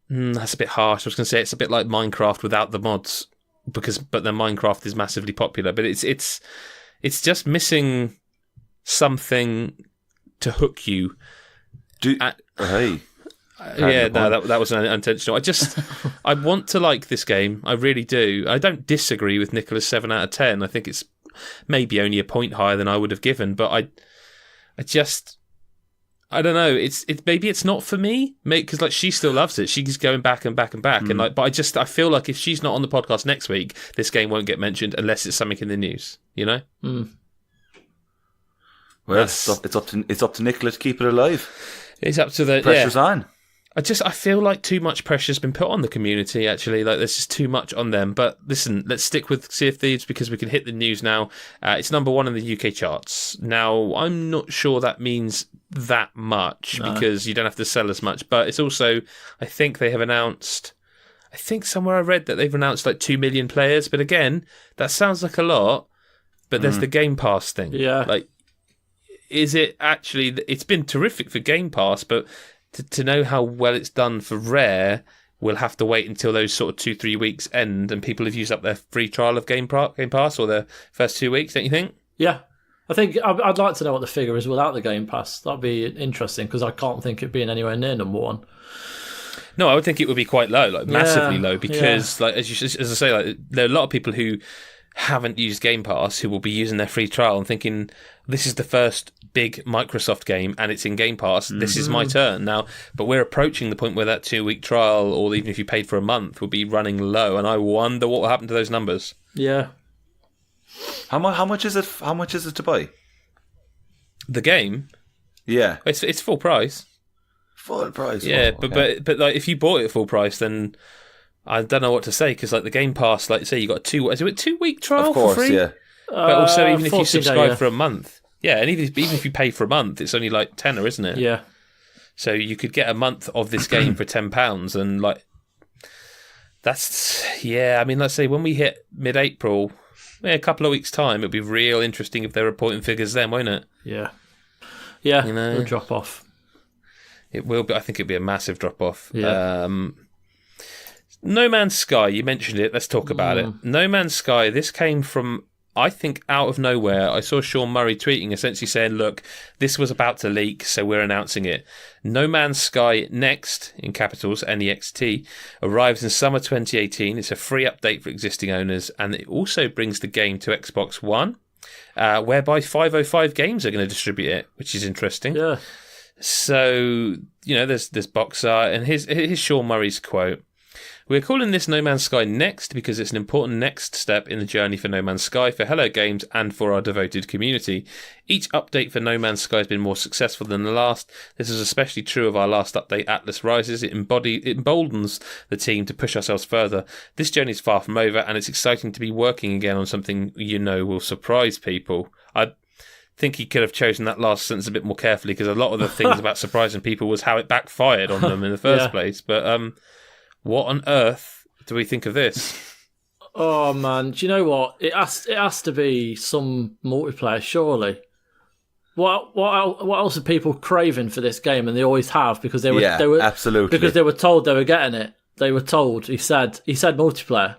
that's a bit harsh. I was going to say it's a bit like Minecraft without the mods, but then Minecraft is massively popular, but it's just missing something to hook you. That was unintentional. I want to like this game. I really do. I don't disagree with Nicholas 7 out of 10. I think it's maybe only a point higher than I would have given, but I don't know. It's maybe it's not for me, mate, because like she still loves it. She's going back and back and back, and like, but I feel like if she's not on the podcast next week, this game won't get mentioned unless it's something in the news. You know. Well, it's up to Nicola to keep it alive. It's up to the pressure's on. I feel like too much pressure's been put on the community, actually. Like, there's just too much on them. But listen, let's stick with Sea of Thieves because we can hit the news now. It's number 1 in the UK charts. Now, I'm not sure that means that much because you don't have to sell as much. But it's also, I think they have announced, I think somewhere I read that they've announced like 2 million players. But again, that sounds like a lot. But there's the Game Pass thing. Yeah. Like, is it actually, it's been terrific for Game Pass, but to know how well it's done for Rare, we'll have to wait until those sort of 2-3 weeks end and people have used up their free trial of Game Pass or their first 2 weeks, don't you think? Yeah. I think I'd like to know what the figure is without the Game Pass. That'd be interesting because I can't think it being anywhere near number 1. No, I would think it would be quite low, like massively low, because like as I say, like there are a lot of people who haven't used Game Pass who will be using their free trial and thinking, this is the first big Microsoft game and it's in Game Pass. This is my turn now. But we're approaching the point where that 2-week trial, or even if you paid for a month, will be running low. And I wonder what will happen to those numbers. Yeah. How much is it? How much is it to buy? The game? Yeah, it's full price. Full price. Yeah, oh, okay. but like if you bought it at full price, then I don't know what to say because like the Game Pass, like say you got a 2-week trial of course, for free. Yeah. But also, even if you subscribe day, for a month, and even if you pay for a month, it's only like tenner, isn't it? Yeah. So you could get a month of this game for £10, and like that's I mean, let's say when we hit mid-April, a couple of weeks' time, it'd be real interesting if they're reporting figures then, won't it? Yeah. Yeah. You know, it'll drop off. It will be. I think it'd be a massive drop off. Yeah. No Man's Sky, you mentioned it. Let's talk about it. No Man's Sky, this came from, I think, out of nowhere. I saw Sean Murray tweeting, essentially saying, look, this was about to leak, so we're announcing it. No Man's Sky Next, in capitals, NEXT, arrives in summer 2018. It's a free update for existing owners, and it also brings the game to Xbox One, whereby 505 Games are going to distribute it, which is interesting. Yeah. So, there's box art, and here's Sean Murray's quote. We're calling this No Man's Sky Next because it's an important next step in the journey for No Man's Sky, for Hello Games, and for our devoted community. Each update for No Man's Sky has been more successful than the last. This is especially true of our last update, Atlas Rises. It emboldens the team to push ourselves further. This journey is far from over, and it's exciting to be working again on something will surprise people. I think he could have chosen that last sentence a bit more carefully because a lot of the things about surprising people was how it backfired on them in the first place. But what on earth do we think of this? Oh man, do you know what? It has to be some multiplayer, surely. What else are people craving for this game? And they always have because they were absolutely, because they were told they were getting it. They were told. He said multiplayer.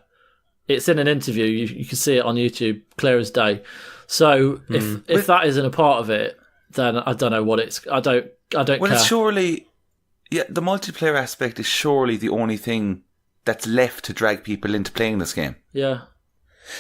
It's in an interview. You can see it on YouTube, clear as day. So if that isn't a part of it, then I don't know what it's. I don't care. Well, it's surely. Yeah, the multiplayer aspect is surely the only thing that's left to drag people into playing this game. Yeah.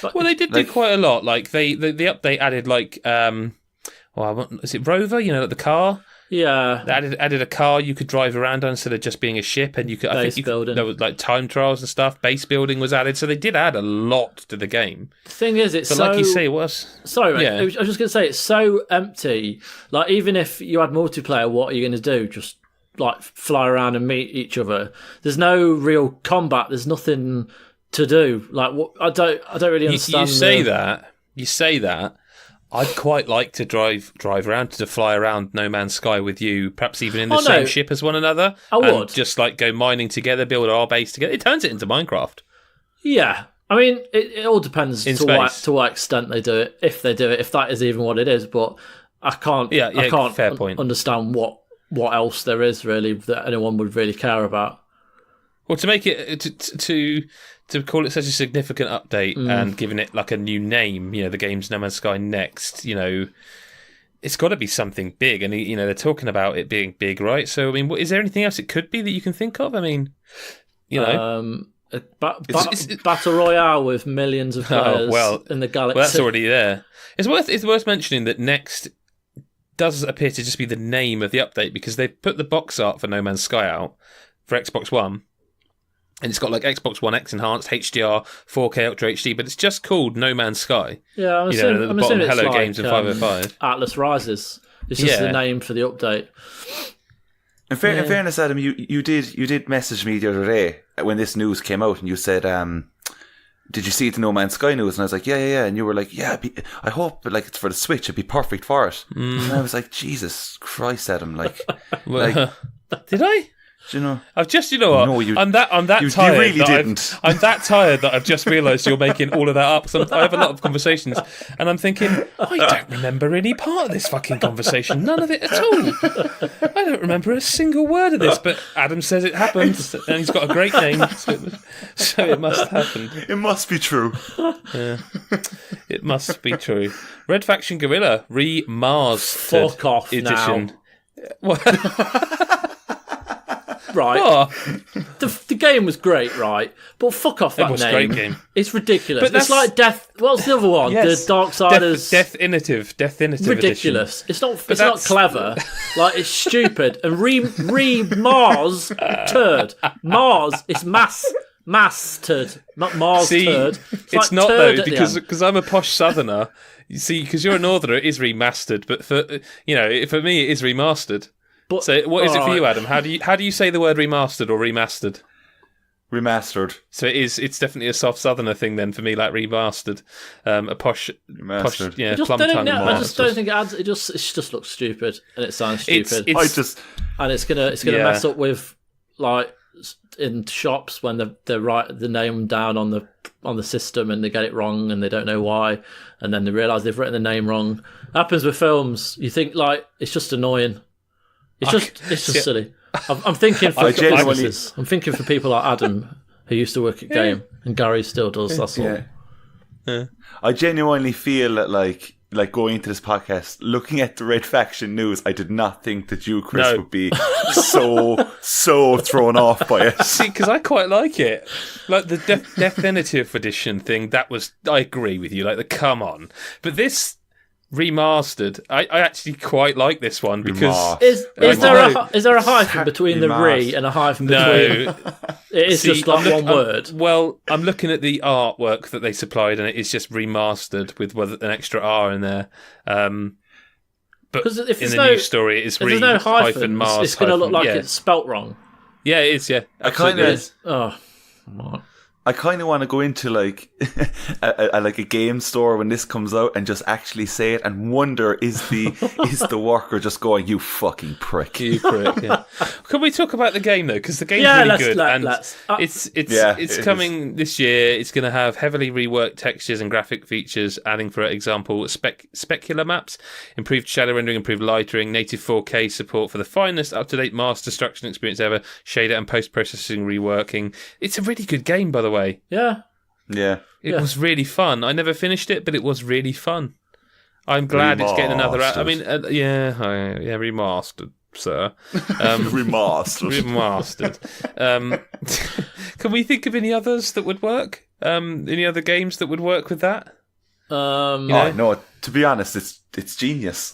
Well, they did do quite a lot. Like the update added like is it Rover? Like the car. Yeah. They added a car you could drive around on instead of just being a ship, and you could. There was like time trials and stuff. Base building was added, so they did add a lot to the game. The thing is, like you say, it was. Sorry, mate, I was just going to say it's so empty. Like even if you had multiplayer, what are you going to do? Just like fly around and meet each other. There's no real combat. There's nothing to do. Like what? I don't really understand. You say that. I'd quite like to drive around, to fly around No Man's Sky with you, perhaps even in the same ship as one another. I would. And just like go mining together, build our base together. It turns it into Minecraft. Yeah. I mean, it all depends to what extent they do it, if they do it, if that is even what it is. But I can't. I can't fair point. Understand what else there is really that anyone would really care about. Well, to make it to call it such a significant update and giving it like a new name, the game's No Man's Sky Next, it's got to be something big, and they're talking about it being big, right? So I mean, is there anything else it could be that you can think of? I mean, battle royale with millions of players in the galaxy. Well, that's already there. It's worth mentioning that Next does appear to just be the name of the update, because they've put the box art for No Man's Sky out for Xbox One, and it's got like Xbox One X enhanced HDR, 4K Ultra HD, but it's just called No Man's Sky. Yeah, I'm at assuming, the bottom, it's Hello like, Games and 505. Atlas Rises. It's just the name for the update. In fairness, Adam, you did message me the other day when this news came out, and you said, "Did you see the No Man's Sky news?" And I was like, "Yeah," and you were like, "Yeah, I hope like it's for the Switch. It'd be perfect for it." And I was like, "Jesus Christ, Adam!" Did I? Do you know? I've just, you know what? No, I'm that tired. You really didn't. I'm that tired that I've just realised you're making all of that up. So I have a lot of conversations, and I'm thinking, I don't remember any part of this fucking conversation. None of it at all. I don't remember a single word of this. But Adam says it happened, and he's got a great name, so it must have happened. It must be true. Yeah, it must be true. Red Faction Guerrilla Remastered Fuck off edition. now. Right. Oh. The game was great, right? But fuck off that It was a name. great game. It's ridiculous. But It's like Death... What's the other one? Yes. The Darksiders... Death Innovative Ridiculous. Edition. It's not clever. Like, it's stupid. And Mars turd. Mars. It's mastered. Not Mars See, turd. It's like not turd though, at the end. because I'm a posh southerner. You see, because you're a northerner, it is remastered. But for me, it is remastered. But, So what is it for alright. you, Adam? How do you say the word remastered or remastered? Remastered. So it's definitely a soft southerner thing then for me, like remastered, a posh, Remastered. yeah, I just plum don't tongue. think, I more. just don't think it adds. It just looks stupid and it sounds stupid. And it's gonna Yeah. mess up with like in shops when they write the name down on the system and they get it wrong and they don't know why, and then they realise they've written the name wrong. It happens with films. You think like it's just annoying. It's just silly. I'm thinking for businesses. I'm thinking for people like Adam who used to work at Game and Gary still does. That's all. Yeah. I genuinely feel that like going into this podcast, looking at the Red Faction news, I did not think that you, Chris, would be so thrown off by it. See, because I quite like it. Like the definitive edition thing, I agree with you. Like come on. But this remastered, I actually quite like this one because is there a hyphen between the re and a hyphen between? It is just like one word. Well, I'm looking at the artwork that they supplied, and it is just remastered with an extra R in there. But if in the news story, it is if there's no hyphen Mars. It's going to look like it's spelt wrong. Yeah, it is. Yeah, I kind of. Oh. I kind of want to go into like a game store when this comes out and just actually say it and wonder is the worker just going, you fucking prick. You prick. Yeah. Can we talk about the game though? Because the game's really good, and it's coming this year. It's going to have heavily reworked textures and graphic features, adding, for example, specular maps, improved shadow rendering, improved lighting, native 4K support for the finest up-to-date Mars destruction experience ever, shader and post-processing reworking. It's a really good game, by the way. Yeah. It was really fun. I never finished it, but it was really fun. I'm glad it's getting another. I mean, remastered, sir. Remastered. Can we think of any others that would work? Any other games that would work with that? No. To be honest, it's genius.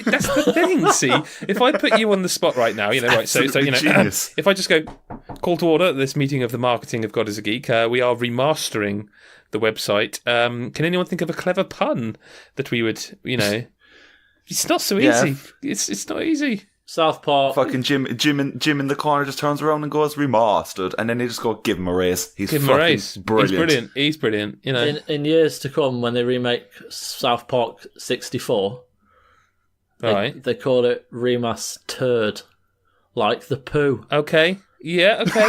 That's the thing. See, if I put you on the spot right now, right. So genius. If I just go call to order this meeting of the marketing of God is a Geek, we are remastering the website. Can anyone think of a clever pun that we would? It's not so easy. It's not easy. South Park. Fucking Jim in the corner just turns around and goes remastered, and then they just go give him a raise. He's brilliant. He's brilliant. In years to come, when they remake South Park 64, they call it remastered, like the poo. Okay. Yeah. Okay.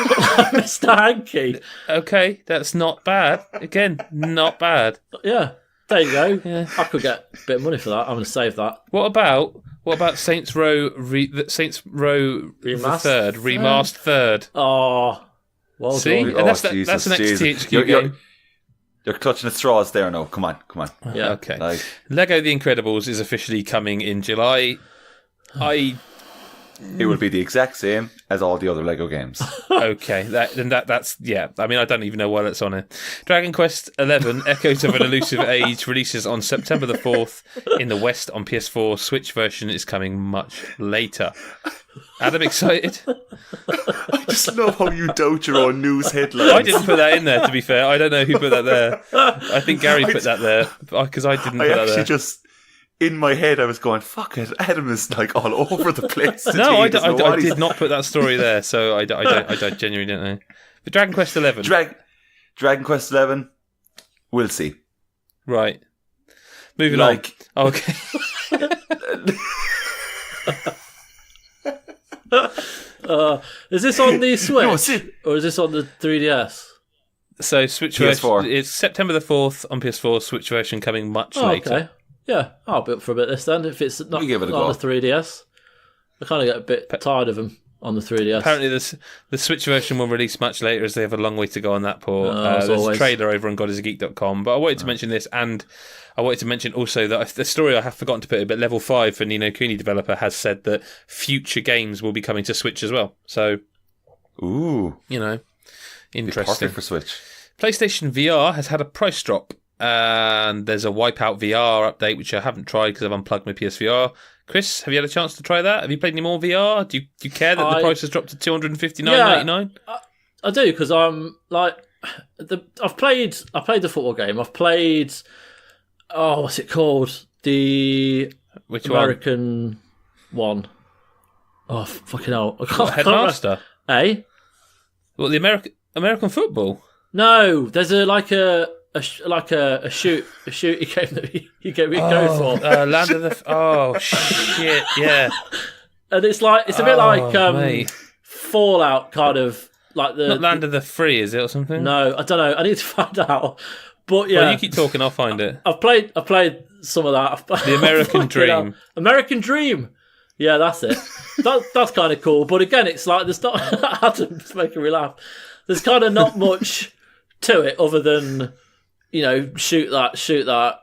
Mr. Hanky. Okay, that's not bad. Again, not bad. Yeah. There you go. Yeah. I could get a bit of money for that. I'm going to save that. What about Saints Row? Saints Row the third remastered third. Oh, well see, done. and that's an XTHQ game. You're clutching at straws there. No, come on. Yeah, okay. Lego The Incredibles is officially coming in July. I it would be the exact same as all the other Lego games. Okay, that's yeah. I mean, I don't even know why that's on it. Dragon Quest XI: Echoes of an Elusive Age releases on September the 4th in the West on PS4. Switch version is coming much later. Adam, excited? I just love how you doubt your own news headlines. I didn't put that in there, to be fair. I don't know who put that there. I think Gary put that there because I didn't put that there. Just. In my head, I was going, fuck it, Adam is like all over the place. No, I did not put that story there, so I genuinely don't know. But Dragon Quest XI. Dragon Quest XI, we'll see. Right. Moving on. Okay. Is this on the Switch? Or is this on the 3DS? So, Switch PS4. version, it's September the 4th on PS4, Switch version coming much later. Okay. Yeah, I'll be up for a bit this then. If it's not on the 3DS, I kind of get a bit tired of them on the 3DS. Apparently, the Switch version will release much later, as they have a long way to go on that port. There's a trailer over on godisageek.com. But I wanted to mention this, and I wanted to mention also that the story I have forgotten to put it, but Level 5 for No Kuni developer has said that future games will be coming to Switch as well. So, interesting. Perfect for Switch. PlayStation VR has had a price drop. And there's a Wipeout VR update, which I haven't tried because I've unplugged my PSVR. Chris, have you had a chance to try that? Have you played any more VR? Do you care that the price has dropped to $259.99? I do, because I'm like, I played the football game. I've played, what's it called? The American one. Oh, fucking hell! I can't Headmaster. Eh? Well, the American football. No, there's a shooty game that you go for. Land of the shit, yeah. And it's a bit like Fallout, kind of like the not Land of the Free, is it, or something? No, I don't know. I need to find out. But yeah, well, you keep talking, I'll find it. I've played some of that. The American Dream. American Dream. Yeah, that's it. That's kind of cool. But again, it's like there's not. Adam's making me laugh. There's kind of not much to it other than, shoot that.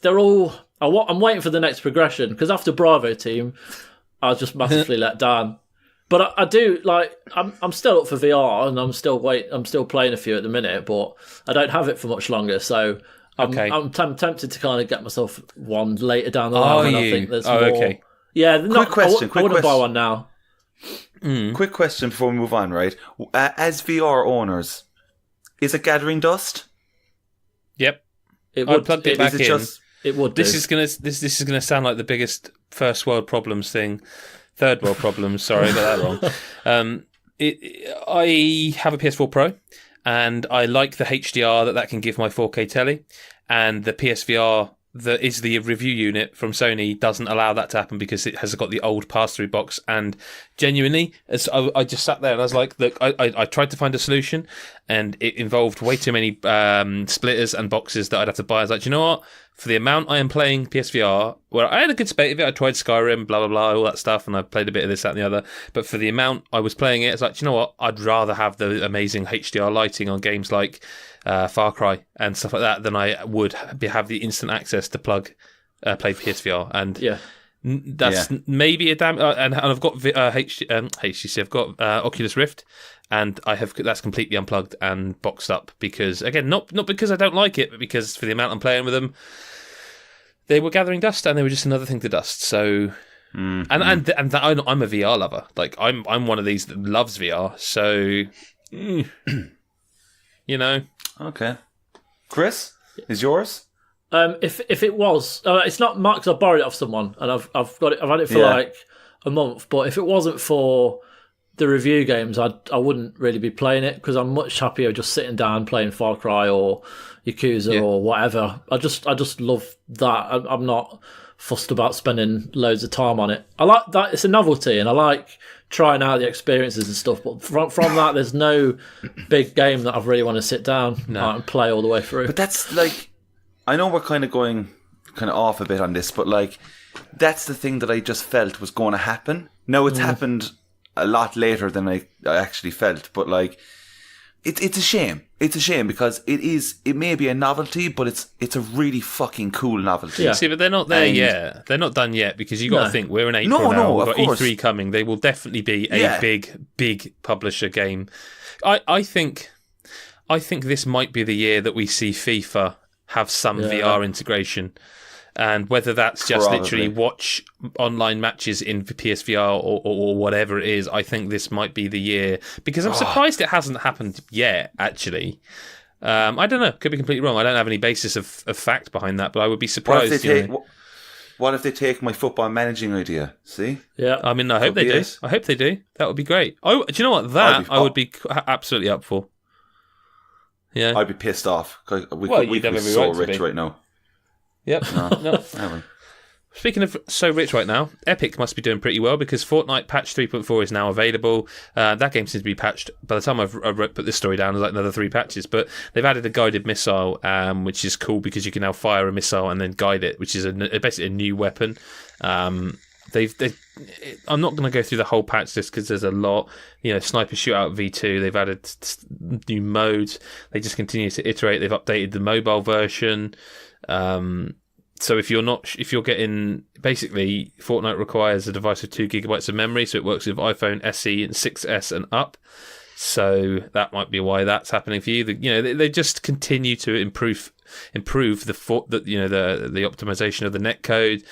They're all. I'm waiting for the next progression, because after Bravo Team, I was just massively let down. But I do like. I'm still up for VR, and I'm still playing a few at the minute, but I don't have it for much longer. So I'm tempted to kind of get myself one later down the line. I think there's more. Okay. Yeah. Quick question. I wouldn't buy one now. Quick question before we move on. Right, as VR owners, is it gathering dust? Yep. It would. I plugged it back in. It would. This is gonna sound like the biggest first world problems thing. Third world problems. Sorry, I got that wrong. I have a PS4 Pro, and I like the HDR that can give my 4K telly, and the PSVR that is the review unit from Sony doesn't allow that to happen because it has got the old pass-through box. And genuinely, as I just sat there and I was like, look, I tried to find a solution, and it involved way too many splitters and boxes that I'd have to buy. I was like, you know what? For the amount I am playing PSVR, where I had a good spate of it, I tried Skyrim, blah, blah, blah, all that stuff, and I played a bit of this, that, and the other. But for the amount I was playing it, it's like, you know what? I'd rather have the amazing HDR lighting on games like Far Cry and stuff like that than I would have the instant access to play PSVR. And that's maybe a damn. And I've got HTC. I've got Oculus Rift, and that's completely unplugged and boxed up because, again, not because I don't like it, but because for the amount I'm playing with them, they were gathering dust, and they were just another thing to dust. So, I'm a VR lover. Like I'm one of these that loves VR. So, Okay. Chris, is yours? If it was, it's not marked. I borrowed it off someone, and I've got it. I've had it for like a month. But if it wasn't for the review games, I wouldn't really be playing it, because I'm much happier just sitting down playing Far Cry or Yakuza or whatever. I just love that. I'm not fussed about spending loads of time on it. I like that it's a novelty, and I like trying out the experiences and stuff. But from that, there's no big game that I really want to sit down and play all the way through. But that's like, I know we're kind of going off a bit on this, but like, that's the thing that I just felt was going to happen. Now it's happened a lot later than I actually felt, but like, it's a shame. It's a shame because it may be a novelty, but it's a really fucking cool novelty. Yeah. See, but they're not there yet. They're not done yet because you got to think we're in April now. We've got E3 coming. They will definitely be a big publisher game. I think this might be the year that we see FIFA have some VR integration. And whether that's just literally watch online matches in PSVR or whatever it is, I think this might be the year. Because I'm surprised it hasn't happened yet, actually. I don't know. Could be completely wrong. I don't have any basis of fact behind that, but I would be surprised. What if they take my football managing idea? See? Yeah. I mean, I hope they do. I hope they do. That would be great. Oh, do you know what? That I would be absolutely up for. Yeah. I'd be pissed off. We'd be so rich right now. Yep. No. Speaking of so rich right now, Epic must be doing pretty well because Fortnite patch 3.4 is now available. That game seems to be patched. By the time I've put this story down, there's like another 3 patches. But they've added a guided missile, which is cool because you can now fire a missile and then guide it, which is basically a new weapon. I'm not going to go through the whole patch list because there's a lot. Sniper Shootout V2. They've added new modes. They just continue to iterate. They've updated the mobile version. So if you're getting, basically Fortnite requires a device with 2 gigabytes of memory, so it works with iPhone SE and 6S and up. So that might be why that's happening for you. They just continue to improve the optimization of the netcode.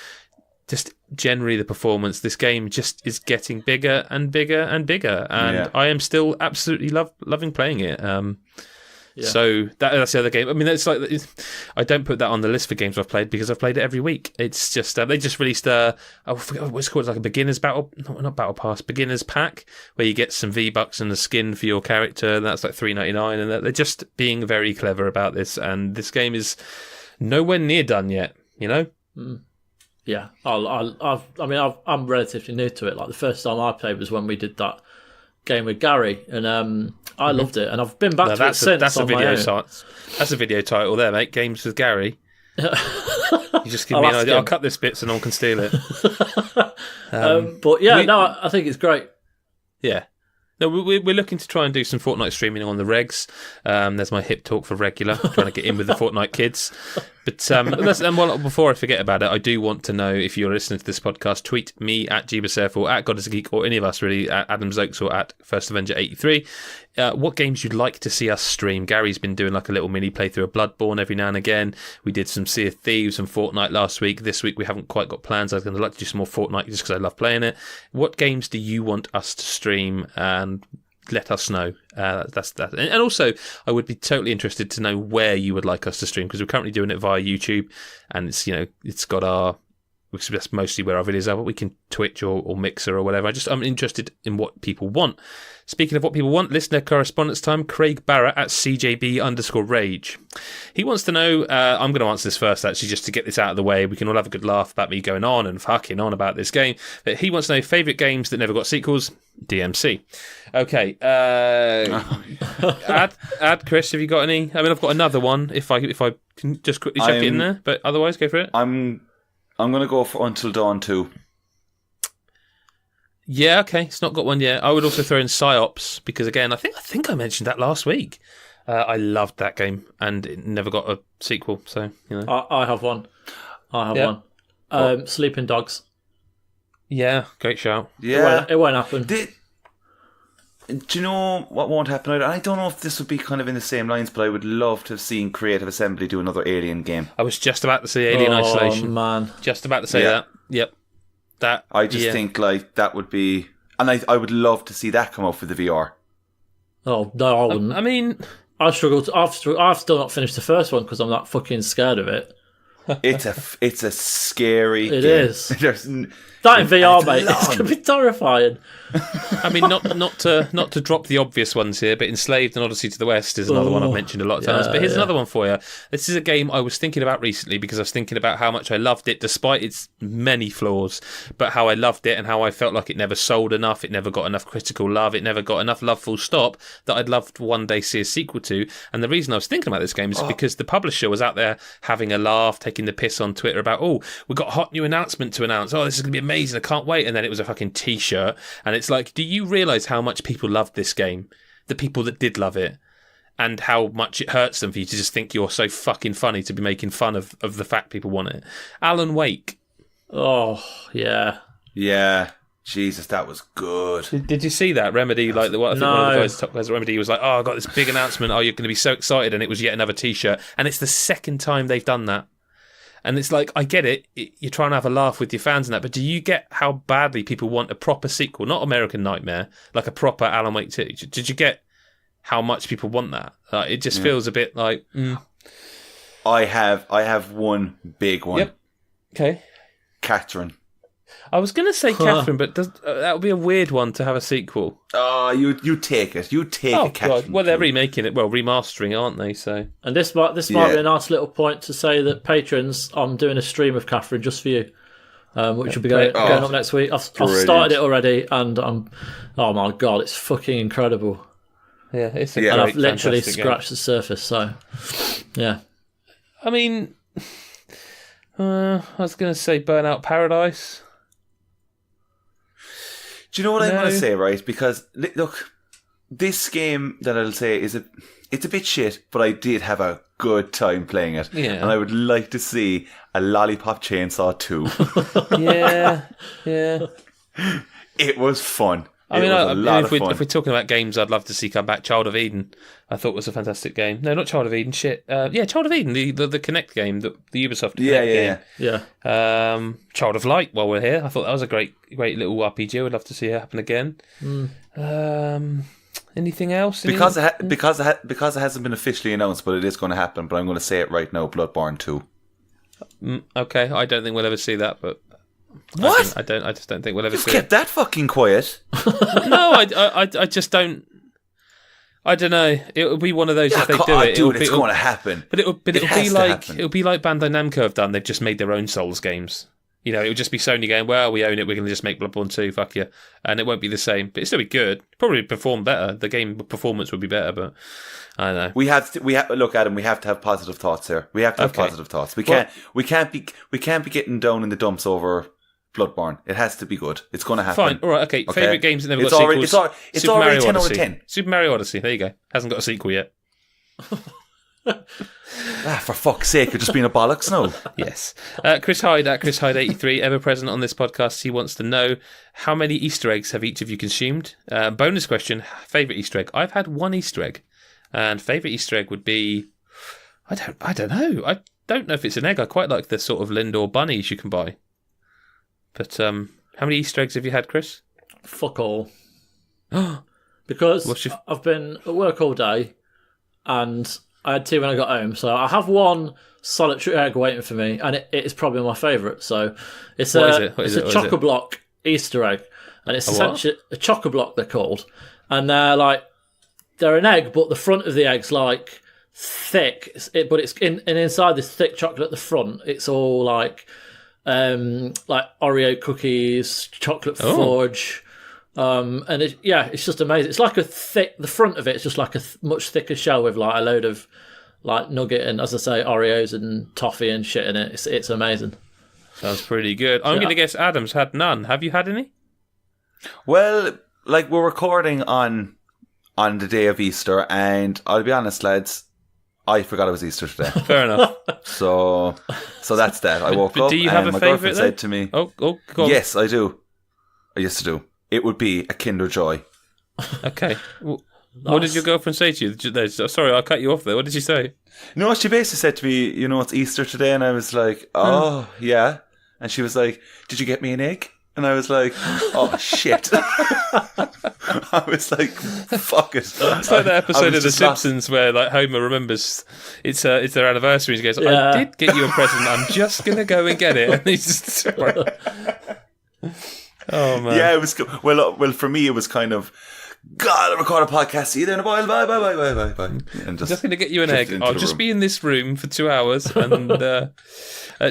Just generally the performance. This game just is getting bigger and bigger and bigger, and I am still absolutely loving playing it. So that's the other game. I mean, it's like I don't put that on the list for games I've played because I've played it every week. It's just they just released I forget what it's called. It's like a beginner's not battle pass, beginner's pack where you get some V-Bucks and a skin for your character, and that's like $3.99. And they're just being very clever about this. And this game is nowhere near done yet. Yeah, I'm relatively new to it. Like the first time I played was when we did that game with Gary, and I loved it, and I've been back to it since. That's a video title there, mate. Games with Gary. You just give me an idea. I'll cut this bit so no one can steal it. But I think it's great. Yeah. No, we're looking to try and do some Fortnite streaming on the regs. There's my hip talk for regular, trying to get in with the Fortnite kids. But before I forget about it, I do want to know if you're listening to this podcast, tweet me at GBasurf or at God is a Geek or any of us really, at Adam Zokes or at First Avenger 83. What games you'd like to see us stream. Gary's been doing like a little mini playthrough of Bloodborne every now and again. We did some Sea of Thieves and Fortnite last week. This week we haven't quite got plans. I was going to like to do some more Fortnite just because I love playing it. What games do you want us to stream? And let us know. That's that. And also, I would be totally interested to know where you would like us to stream because we're currently doing it via YouTube, and it's got that's mostly where our videos are, but we can Twitch or Mixer or whatever. I'm interested in what people want. Speaking of what people want, listener correspondence time, Craig Barrett at CJB_rage. He wants to know, I'm going to answer this first actually, just to get this out of the way. We can all have a good laugh about me going on and fucking on about this game. But he wants to know favourite games that never got sequels, DMC. Okay. Add Chris, have you got any? I mean, I've got another one if I can just quickly chuck it in there, but otherwise go for it. I'm going to go for Until Dawn 2. Yeah, okay. It's not got one yet. I would also throw in Psyops because, again, I think I mentioned that last week. I loved that game and it never got a sequel. So I have one. One. Sleeping Dogs. Yeah, great shout. Yeah, it won't happen. Do you know what won't happen? I don't know if this would be kind of in the same lines, but I would love to have seen Creative Assembly do another Alien game. I was just about to say Alien Isolation. Man. Just about to say that. Yep. I just think like that would be, and I would love to see that come up for the VR. Oh no, I wouldn't. I mean, I've still not finished the first one because I'm that fucking scared of it. It's a scary. It game. Is. That in VR, mate, it's gonna be terrifying. I mean, not to drop the obvious ones here, but Enslaved and Odyssey to the West is another one I've mentioned a lot of times. But here's another one for you. This is a game I was thinking about recently because I was thinking about how much I loved it, despite its many flaws, but how I loved it and how I felt like it never sold enough, it never got enough critical love, it never got enough love full stop, that I'd love to one day see a sequel to. And the reason I was thinking about this game is because the publisher was out there having a laugh, taking the piss on Twitter about, we've got a hot new announcement to announce. This is going to be amazing. I can't wait. And then it was a fucking t-shirt. And it's like, do you realise how much people loved this game? The people that did love it. and how much it hurts them for you to just think you're so fucking funny to be making fun of the fact people want it. Alan Wake. Oh, yeah. Yeah. Jesus, that was good. Did you see that? Remedy, like one of the guys, top guys at Remedy was like, "Oh, I got this big announcement. Oh, you're going to be so excited!" And it was yet another T-shirt. And it's the second time they've done that. And it's like, I get it. You're trying to have a laugh with your fans and that, but do you get how badly people want a proper sequel, not American Nightmare, like a proper Alan Wake 2? Did you get how much people want that? It just feels a bit like. I have one big one. Yep. Okay. Catherine. I was going to say Catherine, but that would be a weird one to have a sequel. Oh, you take it. You take it, Catherine. God. Well, they're remaking it. Well, remastering, aren't they? So, and this might be a nice little point to say that patrons, I'm doing a stream of Catherine just for you, which will be going up next week. I've started it already, and oh my God, it's fucking incredible. Yeah, it's and I've literally scratched the surface. So, yeah. I mean, I was going to say Burnout Paradise. Do you know what I want to say, right? Because, look, this game that I'll say it's a bit shit, but I did have a good time playing it. Yeah. And I would like to see a Lollipop Chainsaw 2. Yeah. It was fun. I mean, if we're talking about games I'd love to see come back, Child of Eden, I thought was a fantastic game. No, not Child of Eden, shit. Child of Eden, the Kinect game, the Ubisoft Kinect game. Yeah. Child of Light, while we're here, I thought that was a great little RPG. I would love to see it happen again. Anything else? Because it hasn't been officially announced, but it is going to happen, but I'm going to say it right now, Bloodborne 2. Okay, I don't think we'll ever see that, but... What? I just don't think we'll ever You've see kept that fucking quiet. No, I just don't. I don't know. It'll be one of those if they do it. Dude, it's going to happen. But it'll be like Bandai Namco have done. They've just made their own Souls games. You know, it'll just be Sony going, well, we own it. We're going to just make Bloodborne 2. Fuck you, and it won't be the same. But it'll still be good. Probably perform better. The game performance would be better, but I don't know. We have look, Adam. We have to have positive thoughts here. We have to have positive thoughts. We can't be getting down in the dumps over Bloodborne. It has to be good. It's going to happen. Fine. All right. Okay. Favourite games that never got sequels. It's already 10 over 10. Super Mario Odyssey. There you go. Hasn't got a sequel yet. For fuck's sake, you're just being a bollocks now. Yes. Chris Hyde at Chris Hyde 83, ever present on this podcast. He wants to know how many Easter eggs have each of you consumed. Bonus question: favourite Easter egg? I've had one Easter egg, and favourite Easter egg would be I don't know. I don't know if it's an egg. I quite like the sort of Lindor bunnies you can buy. But how many Easter eggs have you had, Chris? Fuck all. Because I've been at work all day, and I had two when I got home. So I have one solitary egg waiting for me, and it is probably my favourite. So it's a Choco-Block Easter egg, and it's essentially a Choco-Block, they're called, and they're an egg, but the front of the egg's like thick. But it's inside this thick chocolate at the front. It's all like Oreo cookies, chocolate fudge, and it's just amazing. It's like the front of it is just like a much thicker shell with like a load of like nugget and, as I say, Oreos and toffee and shit in it. It's amazing. Sounds pretty good. I'm going to guess Adam's had none. Have you had any? Well, like, we're recording on the day of Easter, and I'll be honest, lads, I forgot it was Easter today. Fair enough. So that's that. I woke up do you have and a my favourite girlfriend then? said to me, go on. Yes, I do. I used to do. It would be a Kinder Joy. Okay. What did your girlfriend say to you? Sorry, I cut you off there. What did she say? No, she basically said to me, it's Easter today, and I was like, oh, yeah. And she was like, did you get me an egg? And I was like, oh, shit. I was like, fuck it. It's like that episode of The Simpsons where like Homer remembers it's their anniversary. He goes, I did get you a present. I'm just going to go and get it. And he's just... Oh, man. Yeah, it was good. Well, for me, it was kind of, God, I'll record a podcast. See you then. Bye. And just going to get you an egg. I'll just be in this room for 2 hours. And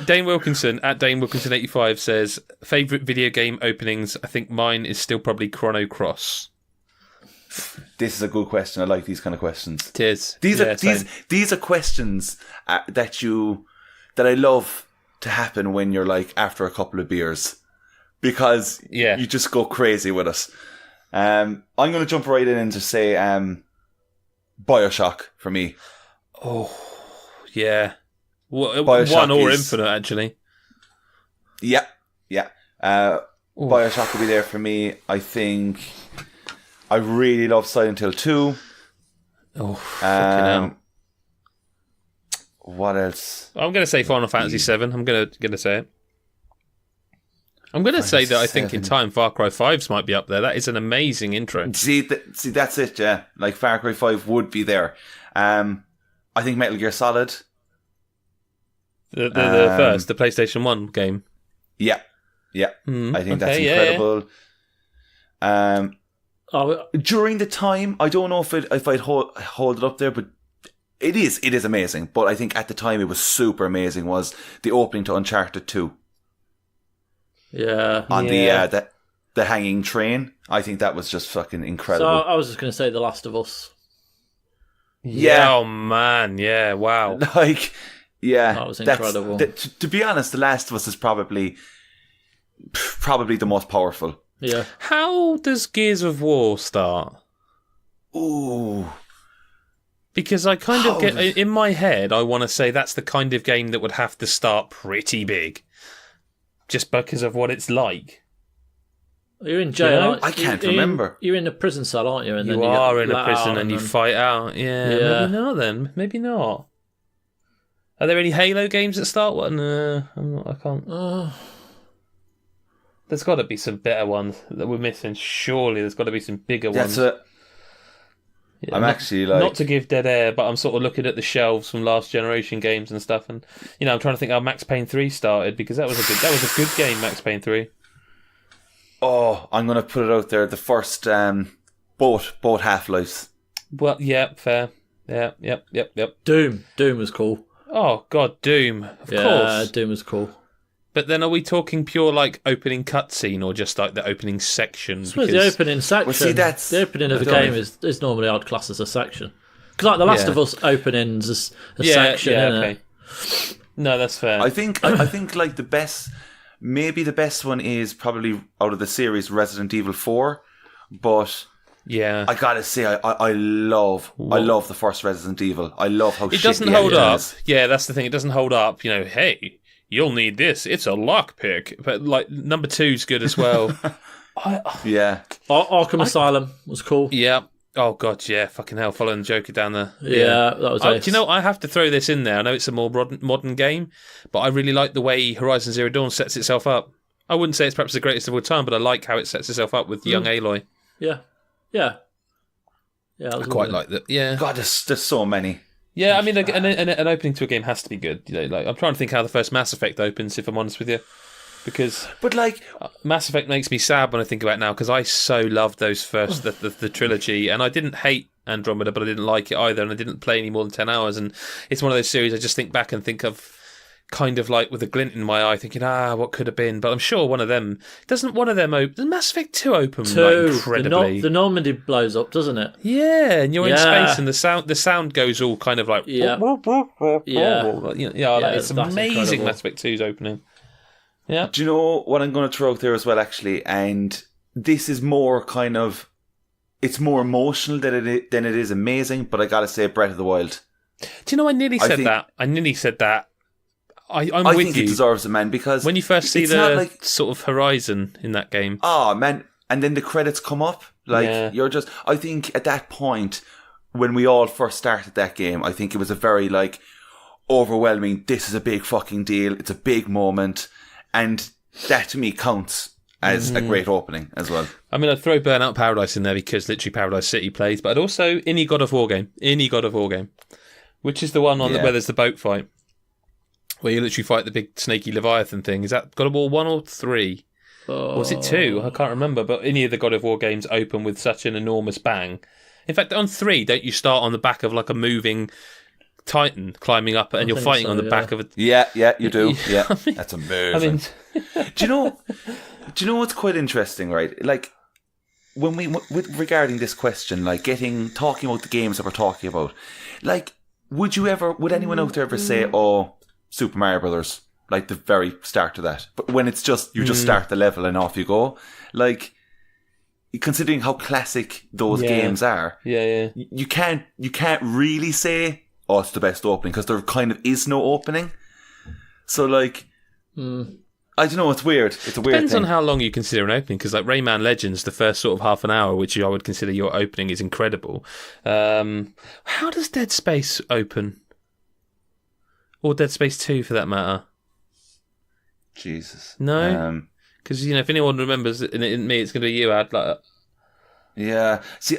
Dane Wilkinson at Dane Wilkinson 85 says, favourite video game openings? I think mine is still probably Chrono Cross. This is a good question. I like these kind of questions. It is. These are questions that I love to happen when you're like after a couple of beers, because you just go crazy with it. I'm going to jump right in and just say BioShock for me. Oh, yeah. BioShock One or is- Infinite, actually. Yeah. BioShock will be there for me. I think I really love Silent Hill 2. Oh, fucking hell. What else? I'm going to say Final Fantasy 7. I'm going to say it. I'm going to say that I think in time Far Cry 5s might be up there. That is an amazing intro. See, that's it, yeah. Like, Far Cry 5 would be there. I think Metal Gear Solid. The first, the PlayStation 1 game. Yeah. I think that's okay, incredible. Oh, During the time, I don't know if I'd hold it up there, but it is amazing. But I think at the time it was super amazing, was the opening to Uncharted 2. yeah. On the hanging train. I think that was just fucking So incredible. I was just going to say The Last of Us. Yeah. Oh, man. Yeah, wow. Like, yeah. That was incredible. To be honest, The Last of Us is probably the most powerful. Yeah. How does Gears of War start? Ooh. Because I kind of get... In my head, I want to say that's the kind of game that would have to start pretty big. Just because of what it's like. You're in jail. You know? I can't remember. You're in a prison cell, aren't you? And You then are get in a let prison out and you then- fight out. Yeah, Yeah. maybe not then. Maybe not. Are there any Halo games that start? What? No, I can't. There's got to be some better ones that we're missing. Surely there's got to be some bigger ones. That's it. Yeah, I'm not- actually like... Not to give dead air, but I'm sort of looking at the shelves from last generation games and stuff, and I'm trying to think how Max Payne 3 started, because that was a good game, Max Payne 3. Oh, I'm going to put it out there. The first boat Half-Lives. Well, yeah, fair. Yeah, yep. Doom was cool. Oh God, Doom, of course. Doom was cool. But then, are we talking pure like opening cutscene or just like the opening section? I suppose the opening section. Well, see, that's- the opening of I the don't game know. is normally I'd class as a section. Because like The Last Yeah. of Us openings is a section, isn't okay. it? No, that's fair. I think like the best one is probably out of the series Resident Evil 4, but yeah, I gotta say I love the first Resident Evil. I love how it doesn't shitty hold it up. is. Yeah, that's the thing. It doesn't hold up. Hey, you'll need this. It's a lockpick. But like number 2's good as well. Yeah, Arkham Asylum was cool. Yeah. Oh God, yeah. Fucking hell, following the Joker down there. Yeah, that was ace. Do you know, I have to throw this in there. I know it's a more modern game, but I really like the way Horizon Zero Dawn sets itself up. I wouldn't say it's perhaps the greatest of all time, but I like how it sets itself up with young Aloy. Yeah. That I was quite lovely. like that. Yeah. God, there's so many. Yeah, I mean, like, an opening to a game has to be good. Like I'm trying to think how the first Mass Effect opens, if I'm honest with you, because But like, Mass Effect makes me sad when I think about it now, because I so loved those first the trilogy, and I didn't hate Andromeda, but I didn't like it either, and I didn't play any more than 10 hours. And it's one of those series I just think back and think of kind of like with a glint in my eye, thinking, what could have been? But I'm sure one of them doesn't. One of them open. Does Mass Effect 2 open like, incredibly? The Normandy blows up, doesn't it? Yeah, and you're in Yeah. space, and the sound goes all kind of like Yeah. it's that's amazing. incredible. Mass Effect 2's opening. Yeah, do you know what I'm going to throw out there as well? Actually, and this is more kind of, it's more emotional than it is amazing. But I gotta say, Breath of the Wild. do you know I nearly said that? I'm I with think you. it deserves it, man, because When you first see it's not the like, sort of horizon in that game. oh man, and then the credits come up, like Yeah. you're just. I think at that point, when we all first started that game, I think it was a very like overwhelming. This is a big fucking deal. It's a big moment, and that to me counts as a great opening as well. I mean, I'd throw Burnout Paradise in there because literally Paradise City plays, but I'd also any God of War game, which is the one on where there's the boat fight, where you literally fight the big snaky Leviathan thing. Is that God of War 1 or 3? Or was it 2? I can't remember, but any of the God of War games open with such an enormous bang. In fact, on 3, don't you start on the back of like a moving Titan climbing up, and you're fighting on the back of a... Yeah, you do. Yeah, I mean- that's amazing. I mean, do you know what's quite interesting, right? Like when regarding this question, like talking about the games that we're talking about, like would anyone out there ever say, "Oh, Super Mario Brothers," like the very start of that? But when it's just you just start the level and off you go, like considering how classic those games are, you can't really say, oh, it's the best opening, because there kind of is no opening. So, like, I don't know, it's weird. It's a weird Depends thing. on how long you consider an opening, because like Rayman Legends, the first sort of half an hour, which I would consider your opening, is incredible. How does Dead Space open? Or Dead Space 2, for that matter? Jesus. No? Because, if anyone remembers, in me, it's going to be you, Ad. Like, yeah. See,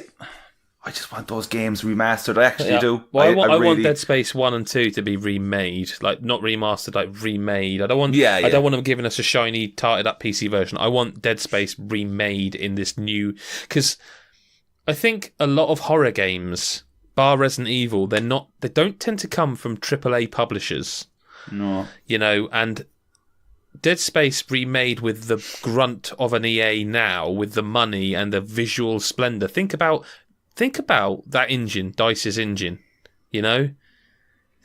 I just want those games remastered. I actually do. Well, I want Dead Space 1 and 2 to be remade. Like, not remastered, like remade. I don't want them giving us a shiny, tarted up PC version. I want Dead Space remade in this new... Because I think a lot of horror games, bar Resident Evil, they don't tend to come from AAA publishers. No. And Dead Space remade with the grunt of an EA now, with the money and the visual splendour. Think about that engine, DICE's engine,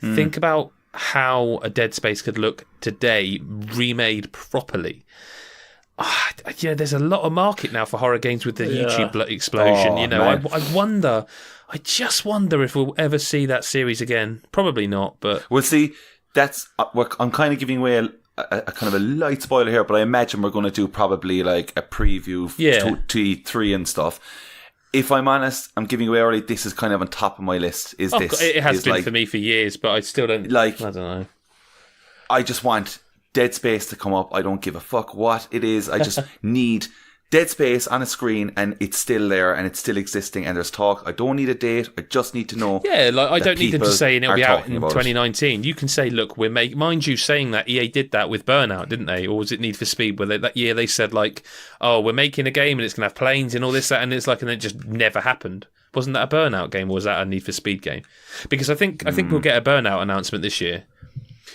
Think about how a Dead Space could look today, remade properly. There's a lot of market now for horror games with the YouTube explosion, I just wonder if we'll ever see that series again. Probably not, but... We'll see. I'm kind of giving away a kind of a light spoiler here, but I imagine we're going to do probably like a preview to E3 and stuff. If I'm honest, I'm giving away already. This is kind of on top of my list. It has been for me for years, but I still don't. I don't know. I just want Dead Space to come up. I don't give a fuck what it is. I just need Dead Space on a screen, and it's still there, and it's still existing, and there's talk. I don't need a date. I just need to know. Yeah, I don't need them to say it'll be out in 2019. You can say, look, mind you, saying that EA did that with Burnout, didn't they? Or was it Need for Speed? Where that year they said like, oh, we're making a game and it's gonna have planes and all this, that, and it's like, and it just never happened. Wasn't that a Burnout game, or was that a Need for Speed game? Because I think we'll get a Burnout announcement this year.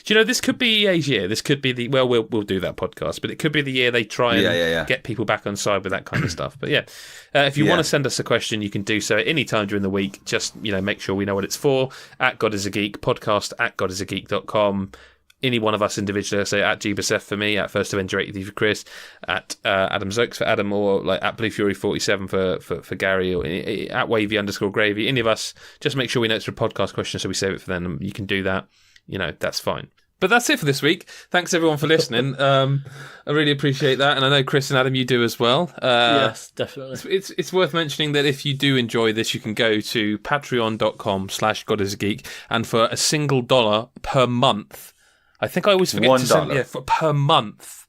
Do you know, this could be EA's year. This could be we'll do that podcast, but it could be the year they try and get people back on side with that kind of stuff. But if you want to send us a question, you can do so at any time during the week. Just, make sure we know what it's for. At God is a Geek, podcast at godisageek.com. Any one of us individually, say at GBSF for me, at First Avenger 83 for Chris, at Adam Zokes for Adam, or like at Blue Fury 47 for Gary, or at Wavy_Gravy. Any of us, just make sure we know it's for a podcast question, so we save it for then. You can do that. That's fine. But that's it for this week. Thanks everyone for listening. I really appreciate that, and I know Chris and Adam, you do as well. Yes, definitely. It's worth mentioning that if you do enjoy this, you can go to patreon.com/godisageek, and for a single $1 per month, I think I always forget to say, per month.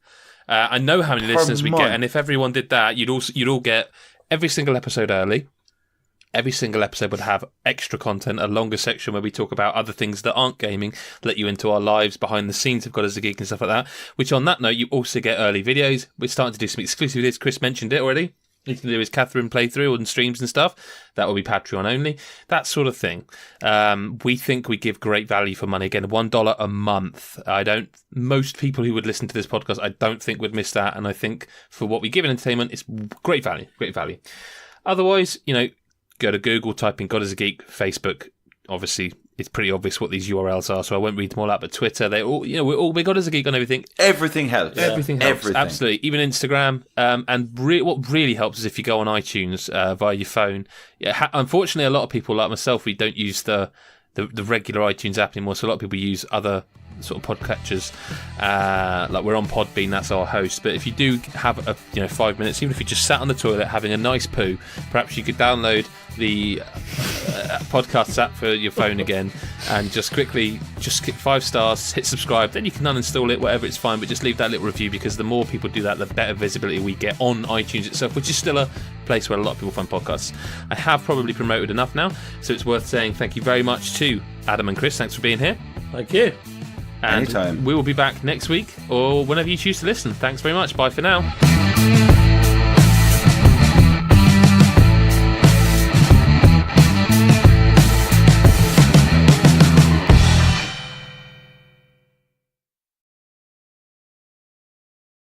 I know how many listeners we get, and if everyone did that, you'd all get every single episode early. Every single episode would have extra content, a longer section where we talk about other things that aren't gaming, let you into our lives behind the scenes of God as a Geek and stuff like that. Which, on that note, you also get early videos. We're starting to do some exclusive videos. Chris mentioned it already. You can do his Catherine playthrough and streams and stuff. That will be Patreon only. That sort of thing. We think we give great value for money. Again, $1 a month. Most people who would listen to this podcast, I don't think would miss that. And I think for what we give in entertainment, it's great value. Great value. Otherwise, go to Google, type in God is a Geek, Facebook. Obviously, it's pretty obvious what these URLs are, so I won't read them all out. But Twitter, they all, we're God is a Geek on everything. Everything helps. Yeah. Everything helps. Everything. Absolutely. Even Instagram. What really helps is if you go on iTunes via your phone. Yeah, unfortunately, a lot of people like myself, we don't use the regular iTunes app anymore. So a lot of people use other sort of podcatchers, like we're on Podbean, that's our host. But if you do have 5 minutes, even if you just sat on the toilet having a nice poo, perhaps you could download the podcasts app for your phone again, and just quickly click 5 stars, hit subscribe, then you can uninstall it, whatever, it's fine, but just leave that little review, because the more people do that, the better visibility we get on iTunes itself, which is still a place where a lot of people find podcasts. I have probably promoted enough now, so it's worth saying thank you very much to Adam and Chris. Thanks for being here. Thank you. And anytime. We will be back next week, or whenever you choose to listen. Thanks very much. Bye for now.